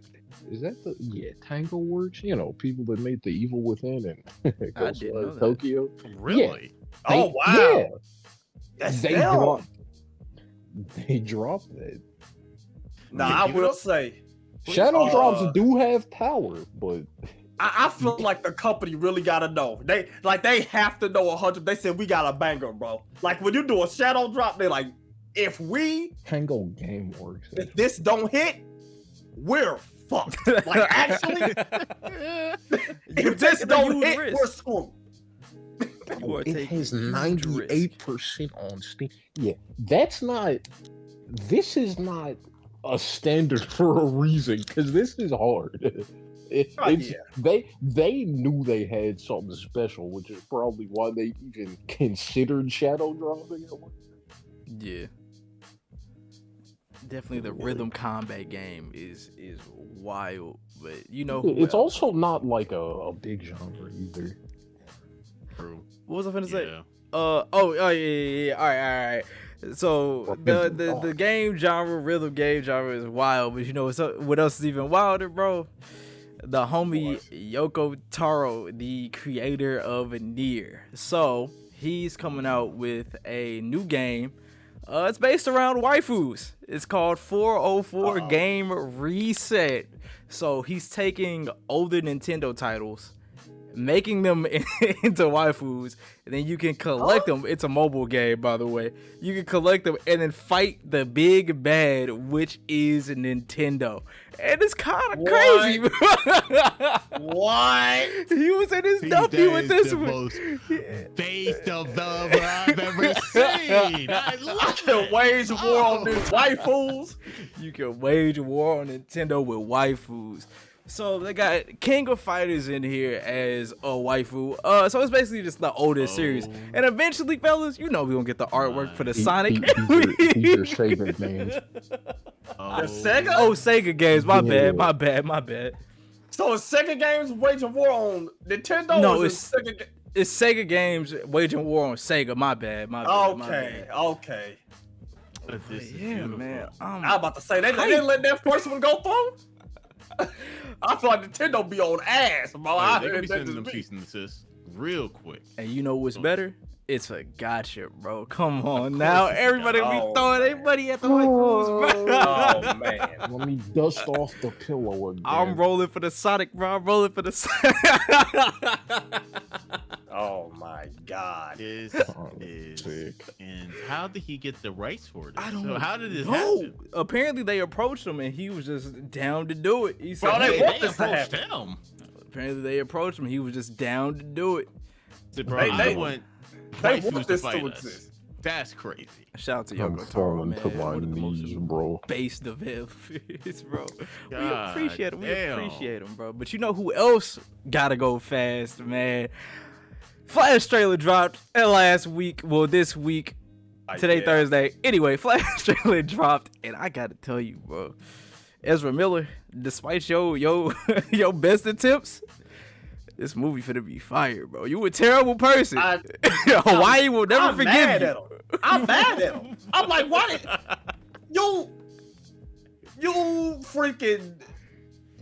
is that Tango Works? You know, people that made The Evil Within and I didn't know that. Tokyo. Really? Oh wow. Yeah, That's they them. dropped that. Nah, Yeah, I give it will up. say, Shadow Drops Uh, do have power, but I feel like the company really gotta know. They have to know 100. They said we got a banger, bro. Like when you do a shadow drop, they like, if Tango Game Works. if this don't hit, we're fucked. Like actually, if this taking a don't huge hit, risk. we're screwed. You are It taking has a huge risk. 98% on Steam. Yeah, this is not a standard for a reason, because this is hard. Yeah. They knew they had something special, which is probably why they even considered shadow dropping it. Yeah. Definitely the rhythm combat game is wild, but you know who It's else? also not like a big genre either. True. What was I finna say? Yeah. Yeah. All right. So the game genre, rhythm game genre is wild, but you know what else is even wilder, bro? The homie Yoko Taro, the creator of Nier. So he's coming out with a new game. It's based around waifus. It's called 404 Game Reset. So he's taking older Nintendo titles, making them into waifus, and then you can collect them. It's a mobile game, by the way. You can collect them and then fight the big bad, which is Nintendo. And it's kind of crazy. What? He was in his See, dumpy that with is this the one. most based of love I've ever seen. I I love can it. wage war on these waifus. You can wage a war on Nintendo with waifus. So they got King of Fighters in here as a waifu. So it's basically just the oldest series. And eventually, fellas, you know we gonna get the artwork for the Sonic. These are Sega games. The Sega? Oh, Sega games. My Yeah. bad. So is Sega games waging war on Nintendo? No, or it's- is it Sega. It's Sega games waging war on Sega. My bad. Okay, okay. But this is Yeah, beautiful. man. I was about to say they didn't let that first one go through. I feel like Nintendo be on ass, bro. Like, I they gonna heard be that sending just them me. cease and desist real quick. And you know what's better? It's a gotcha, bro. Come on now. Everybody be Oh, throwing their man. money at the waifus, bro. Oh man. Let me dust off the pillow again. I'm rolling for the Sonic, bro. I'm rolling for the Sonic. Oh my god. This is sick. and how did he get the rights for this? I don't So how did this know. happen? Apparently they approached him and he was just down to do it. He said, Bro, they hey, want this to approached happen. him. apparently they approached him. He was just down to do it. Said, bro, They- I they- want They waifus want to this fight to us. exist. That's crazy. Shout out to I'm Yoko Taro, falling man. to my One of the most knees, bro. base developers, bro. We God appreciate him. We damn. appreciate him, bro. But you know who else gotta go fast, man? Flash trailer dropped last week. Well, this week. Today, Yeah. Thursday. Anyway, Flash trailer dropped, and I gotta tell you, bro. Ezra Miller, despite your your best attempts, this movie finna be fire, bro. You a terrible person. Hawaii will never I'm forgive mad you. at him. I'm mad at him. I'm like, why did you freaking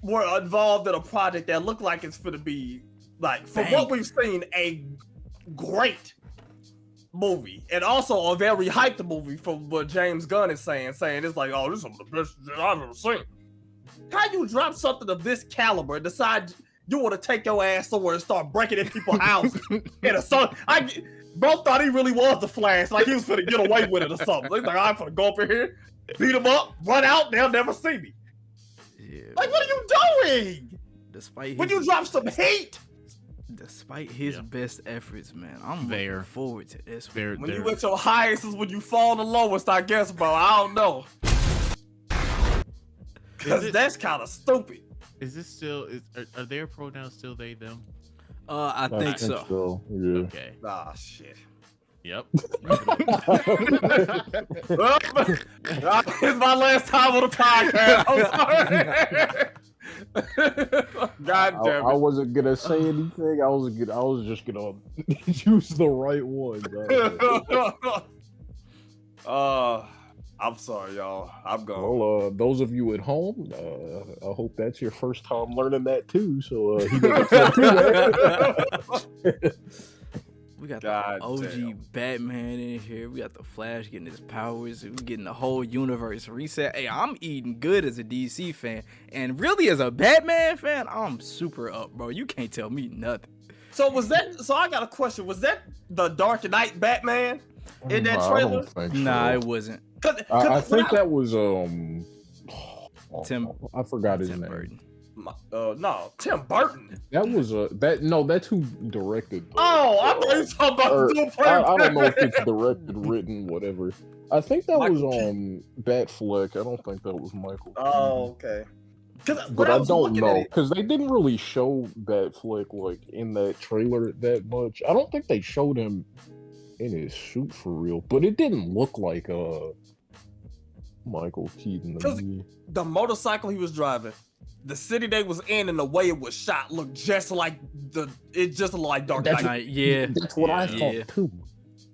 were involved in a project that looked like it's gonna be like, from Bang. what we've seen, a great movie, and also a very hyped movie from what James Gunn is saying it's like, oh, this is the best shit I've ever seen. How you drop something of this caliber and decide you want to take your ass somewhere and start breaking in people's houses? In a song, bro thought he really was the Flash, like he was gonna get away with it or something. He's like, I'm gonna go up in here, beat him up, run out, they'll never see me. Yeah, Like, what are you doing? despite When his, you drop some heat, despite his Yeah. best efforts, man, I'm There. looking forward to this one. They're, when they're, you at your highest is when you fall the lowest, I guess, bro. I don't know. Cause it- that's kind of stupid. is this still? Are their pronouns still they them? I think so. Yeah. Okay. Ah, shit. Yep. Well, it's my last time on the podcast. I'm sorry. God I damn it. wasn't gonna say anything. I was just gonna use the right one. I'm sorry, y'all. I'm gone. Well, those of you at home, I hope that's your first time learning that too. So he doesn't feel too bad. We got God the OG damn. Batman in here. We got the Flash getting his powers. We getting the whole universe reset. Hey, I'm eating good as a DC fan, and really as a Batman fan, I'm super up, bro. You can't tell me nothing. So I got a question. Was that the Dark Knight Batman in that I trailer? don't think so. Nah, it wasn't. I think that was Tim. I forgot his Tim name. Burton. No, Tim Burton. That was that's who directed. I thought you were talking about Tim I don't Burton. know if it's directed, written, whatever. I think that Michael was Batfleck. I don't think that was Michael. Oh, okay. But I don't know because they didn't really show Batfleck like in that trailer that much. I don't think they showed him in his suit for real, but it didn't look like Michael Keaton to me. The motorcycle he was driving, the city they was in, and the way it was shot looked just like Dark Knight. Yeah, That's what I thought too.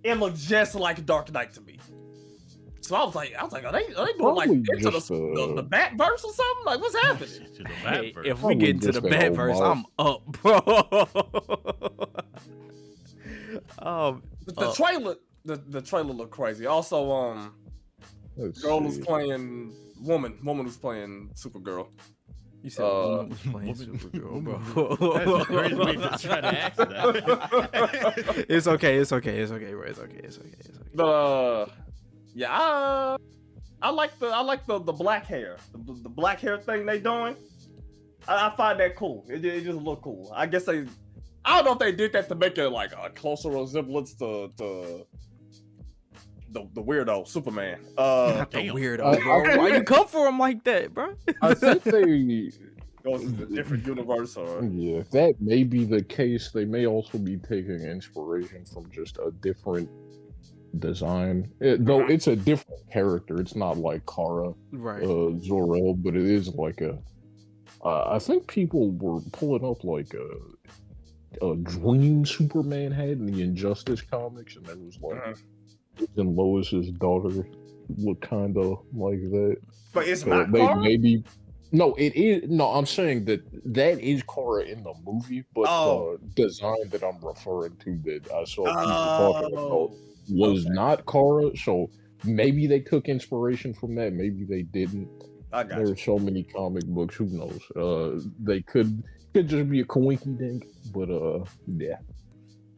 It looked just like Dark Knight to me. So I was like, are they doing like Probably into just, the Batverse or something? Like, what's happening? To the Hey, Batverse. if we get into the Probably just an Batverse, homage. I'm up, bro. But the trailer, the trailer looked crazy. Also, Let's girl was see. playing woman was playing Supergirl. You said woman was playing Supergirl, bro. That's a great way to try to ask that. It's okay, bro. It's okay. But yeah, I like the black hair, the black hair thing they doing. I find that cool. It just look cool. I guess I don't know if they did that to make it like a closer resemblance to the weirdo Superman. Not the Damn. weirdo, bro. Why you come for him like that, bro? I think they. Goes into a different universe, or Yeah, that may be the case. They may also be taking inspiration from just a different design. Though it's a different character. It's not like Kara Right. Zor-El, but it is like a. I think people were pulling up like a dream Superman had in the Injustice comics, and it was like and Lois's daughter look kind of like that. but it's So not they Kara? maybe. No, it is. No, I'm saying that is Kara in the movie, but Oh. the design that I'm referring to that I saw people talking about Oh, was okay. not Kara. So maybe they took inspiration from that. Maybe they didn't. I got you. There's so many comic books. Who knows? They could just be a coinky dink. But yeah.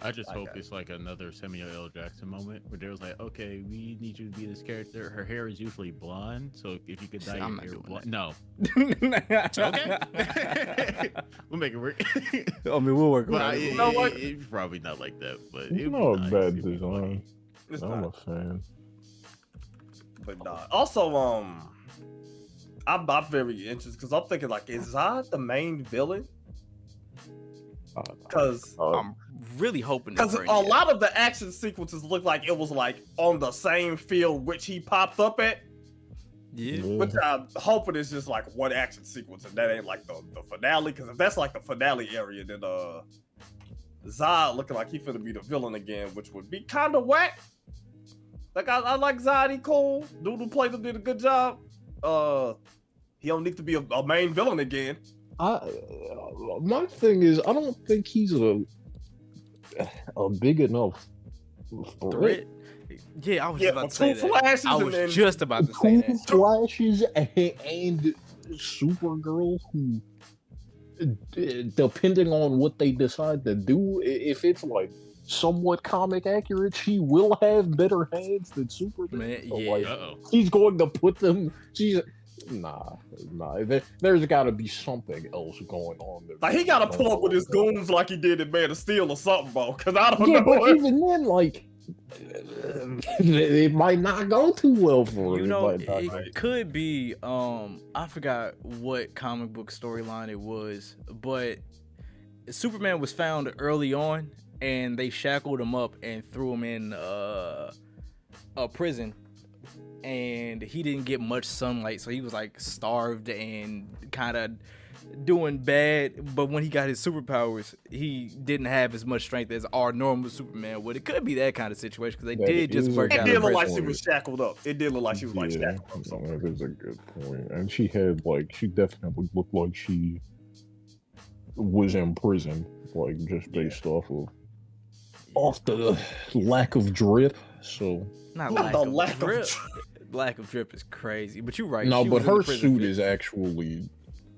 I just I hope got it. it's like another Samuel L. Jackson moment where there was like, okay, we need you to be this character. Her hair is usually blonde, so if you could dye I'm your not hair doing blonde, that. no, okay, we'll make it work. I mean, we'll work Well, on it. You know what? It's probably not like that, but It's it'd be not a nice. bad It'd be funny. design. It's I'm a not. fan. But nah. Also, I'm very interested because I'm thinking like, is Zod the main villain? Because I'm really hoping to a lot of the action sequences look like it was like on the same field which he popped up at. Yeah. Which I'm hoping is just like one action sequence and that ain't like the finale. Because if that's like the finale area, then Zod looking like he finna be the villain again, which would be kind of whack. Like I like Zod, he cool. Dude who played him did a good job. He don't need to be a main villain again. My thing is, I don't think he's a big enough threat. Threat? Yeah, I was Yeah, about to two say that. flashes I and was then just about to say Two that. Flashes and Supergirl, who, depending on what they decide to do, if it's like somewhat comic accurate, she will have better hands than Superman. Man, So, yeah. like, Uh-oh. he's going to put them. Nah. There's got to be something else going on there. like he gotta pull up with his goons like he did in Man of Steel or something, bro. Because I don't Yeah, know. but even then, like, it might not go too well for him. You know, It might not- it could be I forgot what comic book storyline it was, but Superman was found early on and they shackled him up and threw him in a prison, and he didn't get much sunlight, so he was like starved and kind of doing bad, but when he got his superpowers, he didn't have as much strength as our normal Superman would. It could be that kind of situation because they did just work It out. did look like she was shackled up. It did look like she was like Yeah, shackled up. Somewhere. that is a good point. And she had she definitely looked like she was in prison, like just based off the lack of drip. So Not the lack of lack drip. of Lack of drip is crazy, but you're right. no, she but was in the her prison suit fit. is actually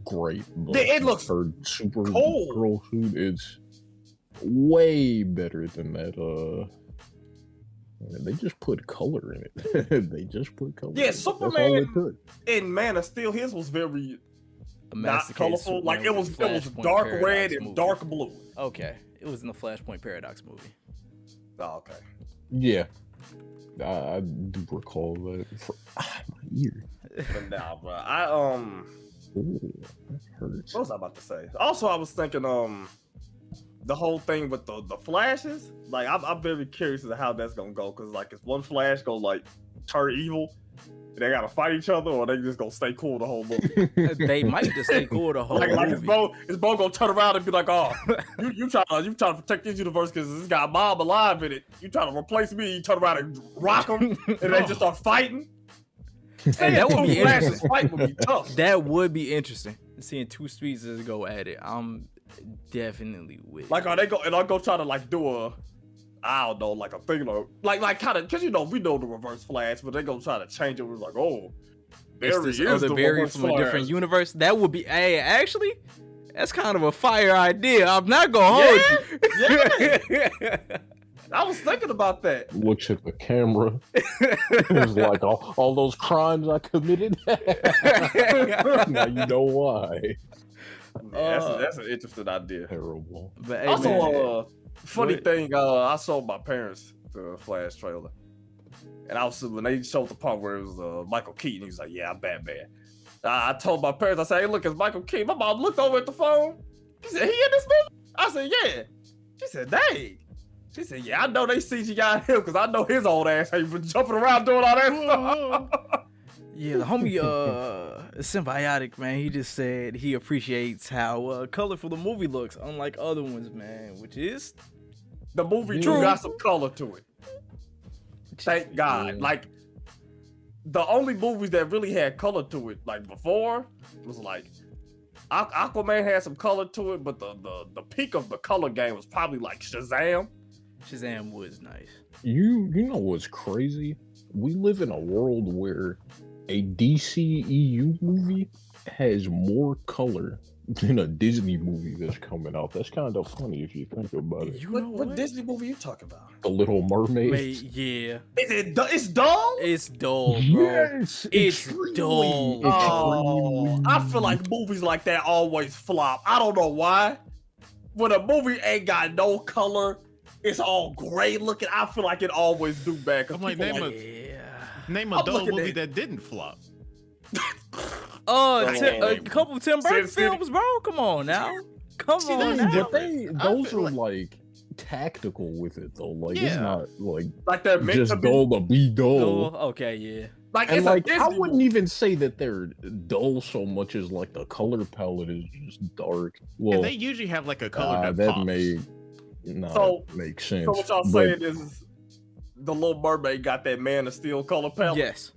great. But It looks her super cool. girl suit is way better than that. They just put color in it. They just put color. Yeah, in it. That's all Superman- they put. in Man of Steel, his was very A not masticated colorful. Superman Like it was in Flashpoint dark Paradox red and movie. dark blue. Okay, it was in the Flashpoint Paradox movie. Oh, okay. Yeah, I do recall that. My ear. But nah, bro. Ooh, that hurts. What was I about to say? Also, I was thinking the whole thing with the flashes. Like I'm very curious as to how that's gonna go. Cause like if one flash go like turn evil, they gotta fight each other, or they just gonna stay cool the whole movie. They might just stay cool the whole like movie. it's Bo gonna turn around and be like, oh, you trying to protect this universe because this got Bob alive in it. You trying to replace me? You turn around and rock them, and they just start fighting. Hey, that would be Two flashes interesting. fight would be tough. That would be interesting. Seeing two species go at it. I'm definitely with. Like, are they go and I'll go try to like do a, I don't know, like a thing, like kind of, cause we know the reverse flash, but they gonna try to change it. We're like, oh, It's Barry this is other the Barry reverse from a flash. different universe. That would be. Hey, actually, that's kind of a fire idea. I'm not gonna hold you. I was thinking about that. Looks at the camera. It's like all those crimes I committed. Now you know why. Yeah, that's an interesting idea. Terrible. But hey, Also, man, funny What? thing, I showed my parents the Flash trailer, and I was when they showed the part where it was Michael Keaton, he was like, "Yeah, I'm Batman." I told my parents, I said, "Hey, look, it's Michael Keaton." My mom looked over at the phone. She said, "He in this movie?" I said, "Yeah." She said, "Dang." She said, "Yeah, I know they CGI him because I know his old ass ain't been jumping around doing all that stuff." yeah, the homie Symbiotic, man, he just said he appreciates how colorful the movie looks, unlike other ones, man, which is The movie True. True got some color to it. Thank God. Yeah. Like the only movies that really had color to it, like before, was like Aquaman had some color to it, but the peak of the color game was probably like Shazam. Shazam was nice. You know what's crazy? We live in a world where a DCEU movie has more color than a Disney movie that's coming out. That's kind of funny if you think about it. You know What Disney movie you talking about? The Little Mermaid. Mate, yeah, Is it? It's dull. it's dull, bro. Yes, It's extremely, dull. Oh, extremely. I feel like movies like that always flop. I don't know why. When a movie ain't got no color, it's all gray looking. I feel like it always do bad. 'Cause I'm like, people name Yeah. Name I'm a dull looking movie at- that didn't flop. A couple of Tim Burton Sin City. films, bro. Come on now. Come See, on that's now. different. But I those feel are like tactical with it though. Like it's Yeah. not like like they're meant just to be. dull to be dull. Oh, okay, yeah. Like And it's like a I Disney wouldn't movie. even say that they're dull so much as like the color palette is just dark. Well, And they usually have like a color that that pops. may not So- make sense. So what y'all but saying is the Little Mermaid got that Man of Steel color palette? Yes.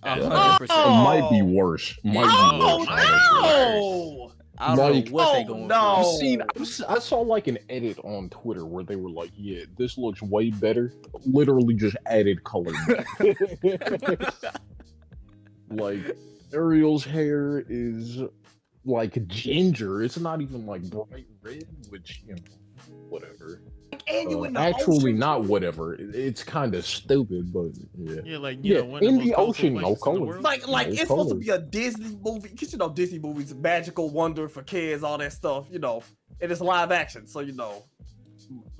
Yeah. 100%. it might be worse. Might be Oh worse. honestly. no! I don't Like- know what they Oh, going no. for. I saw like an edit on Twitter where they were like, "Yeah, this looks way better." Literally just added color. Like Ariel's hair is like ginger. It's not even like bright red, which whatever. And you in the Actually, ocean, not too. whatever. It's kind of stupid, but yeah. Yeah, like Yeah, know, one of in most the colorful ocean, no places in the color. world. Like No it's supposed to color. be a Disney movie. Cause Disney movies, magical wonder for kids, all that stuff. And it's live action, so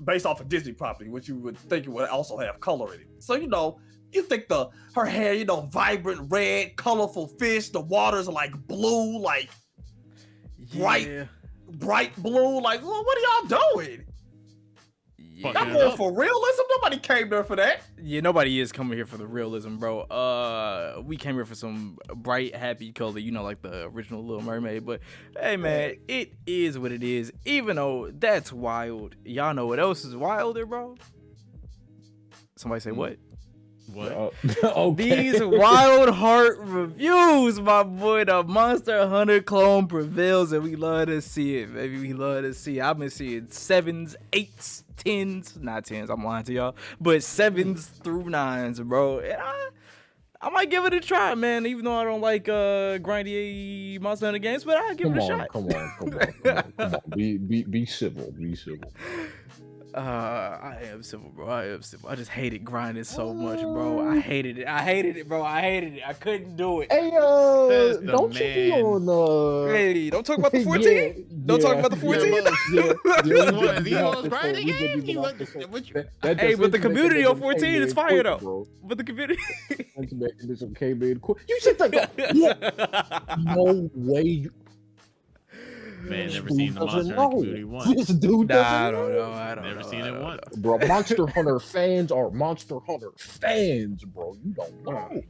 based off a Disney property, which you would think it would also have color in it. So you think her hair, vibrant red, colorful fish. The waters are like blue, like Right. Yeah. bright blue. Like, well, what are y'all doing? Yeah. Fucking Y'all going for realism? Nobody came there for that. Yeah, nobody is coming here for the realism, bro. we came here for some bright, happy color, you know, like the original Little Mermaid. But hey, man, it is what it is. Even though that's wild, y'all know what else is wilder, bro? Somebody say what? What? Okay. These Wild Heart reviews, my boy. The Monster Hunter clone prevails, and we love to see it, baby. We love to see it. I've been seeing 7s, 8s, 10s, not 10s, I'm lying to y'all, but 7s through 9s, bro. And I might give it a try, man, even though I don't like grindy Monster Hunter games, but I'll give it a shot. Come on. Be civil. I am civil, bro. I am civil. I just hated grinding so much, bro. I hated it, bro. I couldn't do it. Hey, Says the don't you be man. on Hey, don't talk about the 14. Don't talk about the 14. These ones grinding games? Hey, but the community on 14 is fire, though. Bro. But the community. This okay, man. You should think. No way. Man, never seen the Monster Hunter community once. This dude doesn't I know. don't know. I don't Never know. seen it once. Bro, Monster Hunter fans are Monster Hunter fans, bro. You don't know.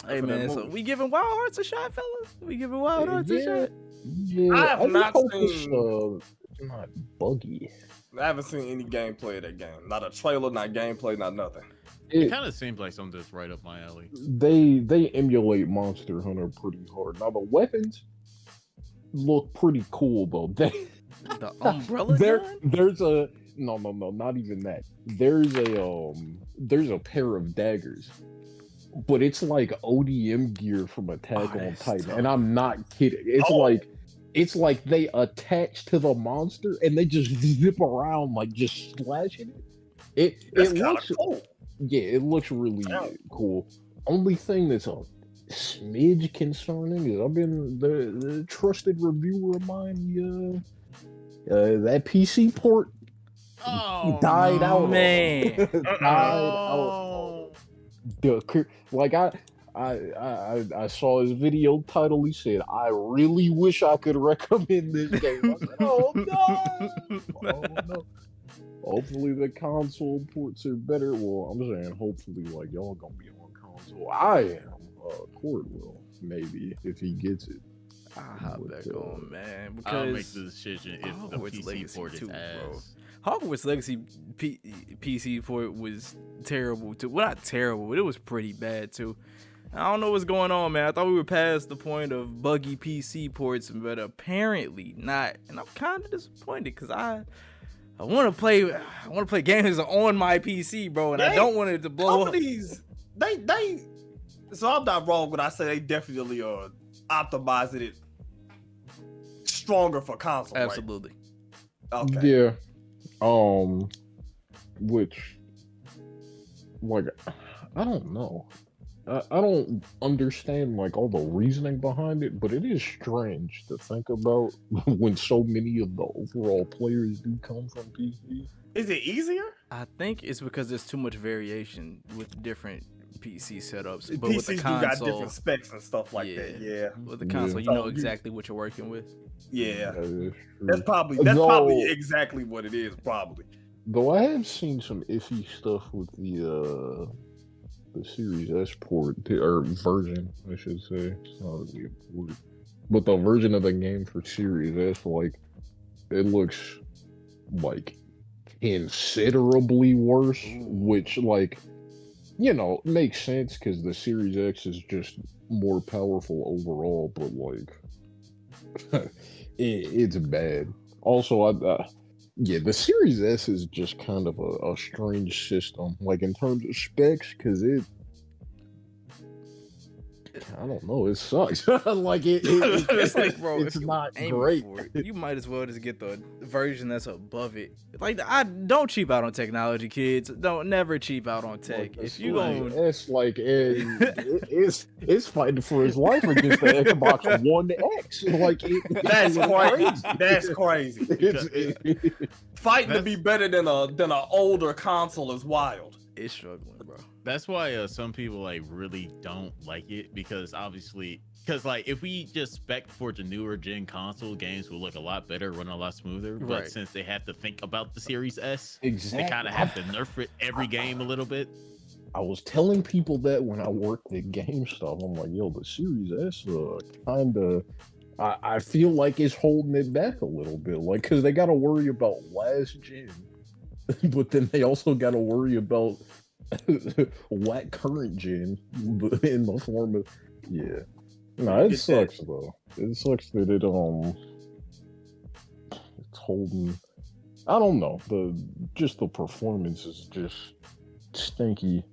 Hey, man, so we giving Wild Hearts a shot, fellas? We giving Wild Hearts a shot? Yeah, I have just not hope seen- it's not buggy. I haven't seen any gameplay of that game. Not a trailer, not gameplay, not nothing. It kind of seems like something that's right up my alley. They emulate Monster Hunter pretty hard. Now the weapons look pretty cool though. The umbrella gun? There's a no, not even that. There's a pair of daggers, but it's like ODM gear from Attack on that's Titan, tough. and I'm not kidding. It's like they attach to the monster and they just zip around like just slashing it. That's It kind of looks cool. yeah, it looks really cool. Only thing that's a smidge concerning is I've been the trusted reviewer of mine, that PC port Oh, died no. out, man. died out. Like I saw his video title. He said, "I really wish I could recommend this game." I said, "Oh no, oh no." Hopefully the console ports are better. Well, I'm saying hopefully, like y'all gonna be on console. I am. Cord will maybe if he gets it. I'll hop back on, man. Because I'll make the decision if the Hogwarts PC Legacy port is too, bro. ass. Hogwarts Legacy PC port was terrible too. Well, not terrible, but it was pretty bad too. I don't know what's going on, man. I thought we were past the point of buggy PC ports, but apparently not. And I'm kind of disappointed because I want to play games on my PC, bro, and I don't want it to blow up. Companies, they. So I'm not wrong when I say they definitely optimizing it stronger for console. Absolutely. Right? Okay. Yeah. Which, like, I don't know. I don't understand like all the reasoning behind it, but it is strange to think about when so many of the overall players do come from PC. Is it easier? I think it's because there's too much variation with different PC setups, but PCs with the do got console, different specs and stuff like that. Yeah. with the console, you So know you- exactly what you're working with. Yeah. That is true. That's probably Though- exactly what it is. Probably. Though I have seen some iffy stuff with the Series S port or version, I should say. It's not really a port, but the version of the game for Series S, like, it looks like considerably worse, which, like, you know, makes sense because the Series X is just more powerful overall, but like it's bad. Also, yeah, the Series S is just kind of a strange system, like in terms of specs, because I don't know, it sucks. Like It's like, bro, it's if you not aim great. for it, you might as well just get the version that's above it. Like, I don't cheap out on technology, kids. Don't never cheap out on tech. Like, If you like, going it's like it's fighting for his life against the Xbox One X. Like That's it's crazy. That's crazy. It's- Fighting to be better than an older console is wild. it's struggling, bro. That's why some people like really don't like it, because obviously, like if we just spec for the newer gen console, games will look a lot better, run a lot smoother. But Right. since they have to think about the Series S, exactly. they kind of have to nerf it every game a little bit. I was telling people that when I worked at GameStop, I'm like, yo, the Series S kind of, I feel like it's holding it back a little bit, like, because they got to worry about last gen, but then they also got to worry about whack current gen in the form of, yeah. No, it sucks though. It sucks that it's holding. I don't know. The performance is just stinky.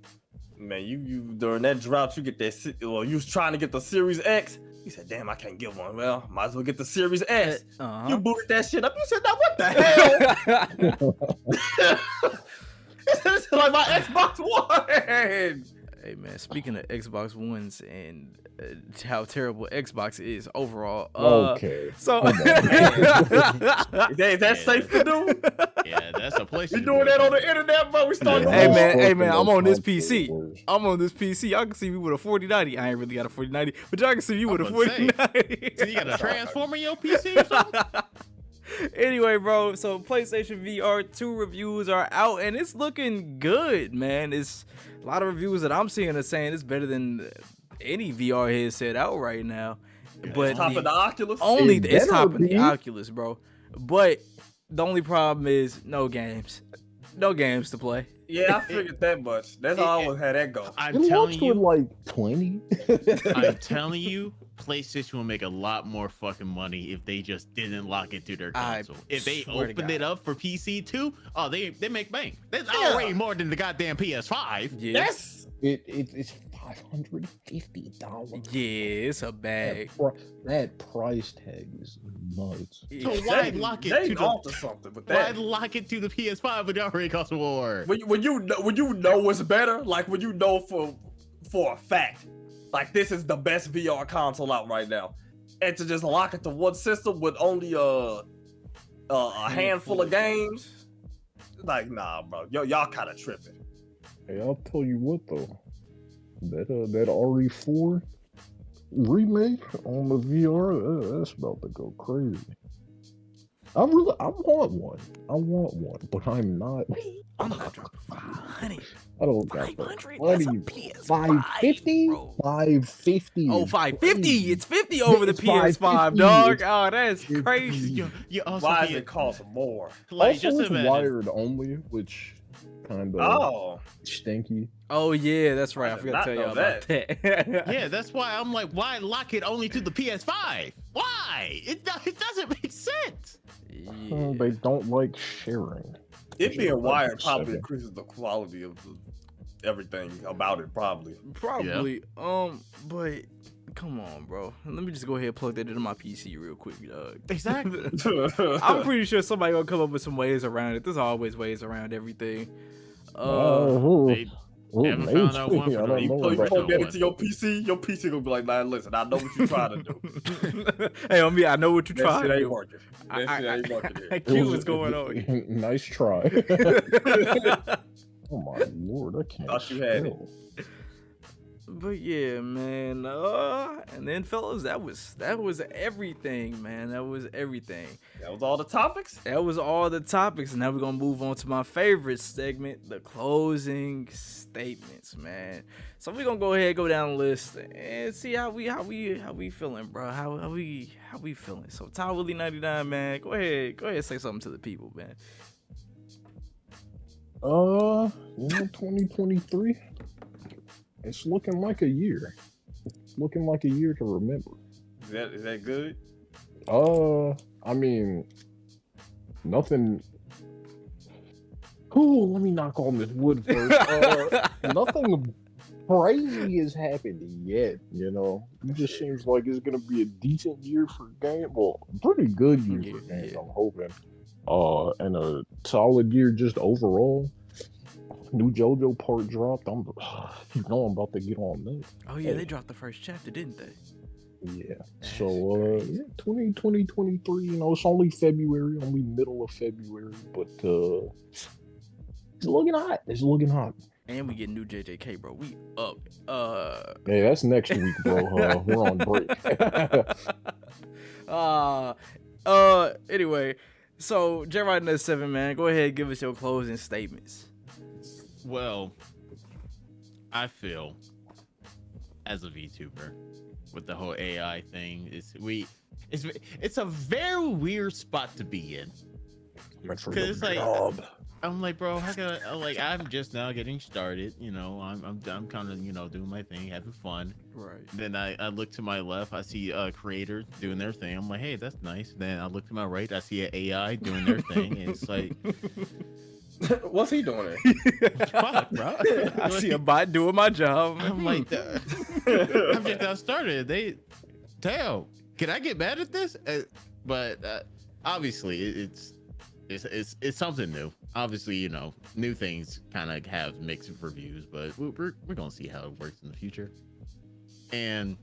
Man, you during that drought, you get that. Well, you was trying to get the Series X. You said, "Damn, I can't get one." Well, might as well get the Series S. You booted that shit up. You said, "Now what the hell?" It's like my Xbox One. Hey man, speaking of Xbox Ones and how terrible Xbox is overall. Okay. So is that safe to do? Yeah, that's a place. We doing that on the internet, bro. We starting. Hey man, I'm on this PC. I'm on this PC. Y'all can see me with a 4090. I ain't really got a 4090, but y'all can see me with a 4090. So you got a transformer in your PC or something? Anyway, bro, so PlayStation VR 2 reviews are out and it's looking good, man. It's a lot of reviews that I'm seeing are saying it's better than any VR headset out right now. But it's topping the Oculus. It's topping the Oculus, bro. But the only problem is no games. No games to play. Yeah, I figured that much. That's how I always had that go. I'm telling you, like 20. I'm telling you, PlayStation will make a lot more fucking money if they just didn't lock it to their console. If they opened it up for PC too, oh, they make bank. That's already more than the goddamn PS5. Yeah. Yes, it's $550. Yeah, it's a bag. That price tag is nuts. So why lock it to something? But why lock it to the PS5 when it already costs more? When you know what's better, like when you know for a fact, like this is the best VR console out right now, and to just lock it to one system with only a handful of games, like nah, bro, y'all kind of tripping. Hey, I'll tell you what though, that RE4 remake on the VR, that's about to go crazy. I want one, but I'm not dropping 500. I don't got 500. What That's are a you? PS5, 550? bro. 550. Oh, 550. It's 50 over the It's PS5, 550. dog. Oh, that's crazy. You also Why does it cost more? Like, Also, just it's imagine. wired only, which kind of stinky. Oh yeah, that's right. I forgot to tell you about that. Yeah, that's why I'm like, why lock it only to the PS5? Why? It doesn't make sense. Yeah. They don't like sharing. It being wired probably increases the quality of everything about it, probably. Probably. But come on, bro. Let me just go ahead and plug that into my PC real quick, dog. Exactly. I'm pretty sure somebody gonna come up with some ways around it. There's always ways around everything. They haven't found out one for you plug that into your PC gonna be like, nah, listen, I know what you're trying to do. Hey, on me, I know what you're trying to do. That shit ain't working. That shit ain't working. Q is going on. Nice try. Oh my lord, I can't. Thought you had it. But yeah, man. And then fellas, that was everything, man. That was everything. That was all the topics? That was all the topics. And now we're gonna move on to my favorite segment, the closing statements, man. So we're gonna go ahead and go down the list and see how we feeling, bro. How we feeling. So Ty Willie 99, man, go ahead and say something to the people, man. 2023. It's looking like a year. It's looking like a year to remember. Is that good? I mean, nothing. Ooh, let me knock on this wood first. Nothing crazy has happened yet. You know, it just seems like it's gonna be a decent year for games. Well, pretty good year for games. I'm hoping. And a solid year just overall. New JoJo part dropped. I'm about to get on that. Oh yeah, they dropped the first chapter, didn't they? Yeah. So 2023, you know, it's only February, only middle of February, but it's looking hot. It's looking hot. And we get new JJK, bro. We up. Hey, that's next week, bro. We're on break. Anyway, so J Rod 7, man, go ahead and give us your closing statements. Well, I feel as a VTuber with the whole AI thing it's a very weird spot to be in. For Because it's like job. I'm like, bro, I'm just now getting started. You know, I'm kind of doing my thing, having fun. Right. Then I look to my left, I see creators doing their thing. I'm like, hey, that's nice. Then I look to my right, I see an AI doing their thing. And it's like, What's he doing there? fuck, bro. I see a bot doing my job. I'm like, I'm just now started. Damn, can I get mad at this? But obviously, it's something new. Obviously, new things kind of have mixed reviews, but we're gonna see how it works in the future. And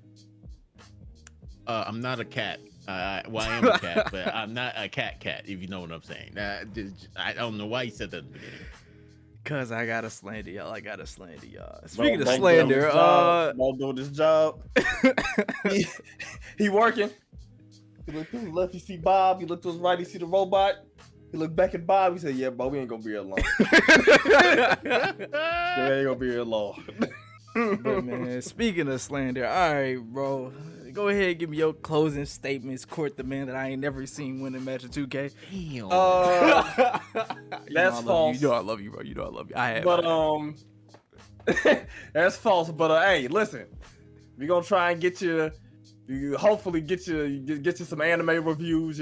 I'm not a cat. I am a cat, but I'm not a cat. If you know what I'm saying. I don't know why you said that at the beginning. Cause I gotta slander y'all. Speaking of slander, Bo doing this job. He working. He look to his left, you see Bob. He look to his right, you see the robot. He looked back at Bob. He said, "Yeah, Bo, we ain't gonna be here long. We ain't gonna be here long." But man, speaking of slander, all right, bro, go ahead and give me your closing statements. Court the man that I ain't never seen win a match of 2K. That's false. You know I love you, bro. You know I love you. I have. But that's false. But hey, listen, we gonna try and get you. Hopefully get you some anime reviews.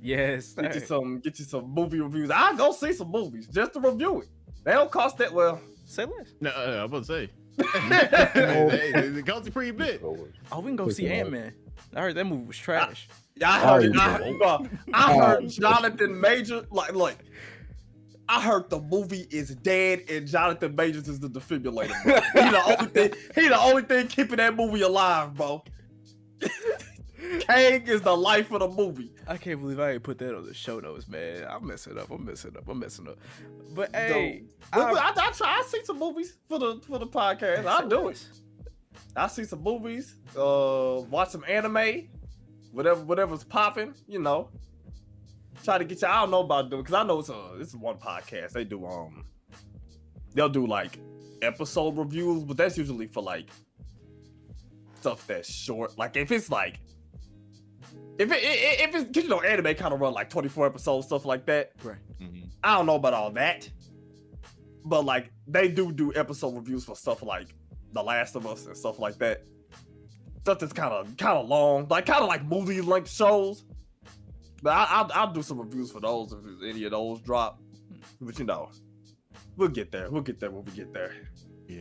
Yes. Get you some movie reviews. I'll go see some movies just to review it. They don't cost that well. Say less. No, I'm about to say. It costs a pretty bit. Oh, we can go see Ant-Man. I heard that movie was trash. I heard Jonathan Major like. I heard the movie is dead and Jonathan Majors is the defibrillator. Bro. He the only thing keeping that movie alive, bro. Kang is the life of the movie. I can't believe I ain't put that on the show notes, man. I'm messing up. But hey, I see some movies for the podcast. I do it. I see some movies. Watch some anime. Whatever's popping. Try to get you. I don't know about doing because I know it's one podcast. They do they'll do like episode reviews, but that's usually for like stuff that's short. Like if it's like if it's because anime kind of run like 24 episodes, stuff like that. Right. Mm-hmm. I don't know about all that, but like they do episode reviews for stuff like The Last of Us and stuff like that. Stuff that's kind of long, like kind of like movie length shows. But I'll do some reviews for those if any of those drop. But we'll get there. We'll get there when we get there. Yeah.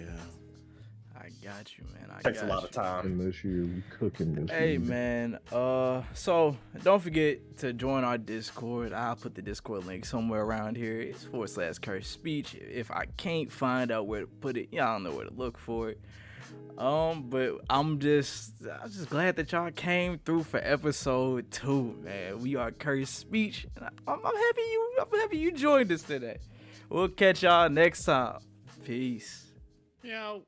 I got you, man. Takes a lot of time. And this year we cooking this. Hey, year. man. So don't forget to join our Discord. I'll put the Discord link somewhere around here. It's /curse speech. If I can't find out where to put it, y'all don't know where to look for it. But I'm just glad that y'all came through for episode 2, man. We are Curse Speech, and I'm happy you joined us today. We'll catch y'all next time. Peace. Yeah.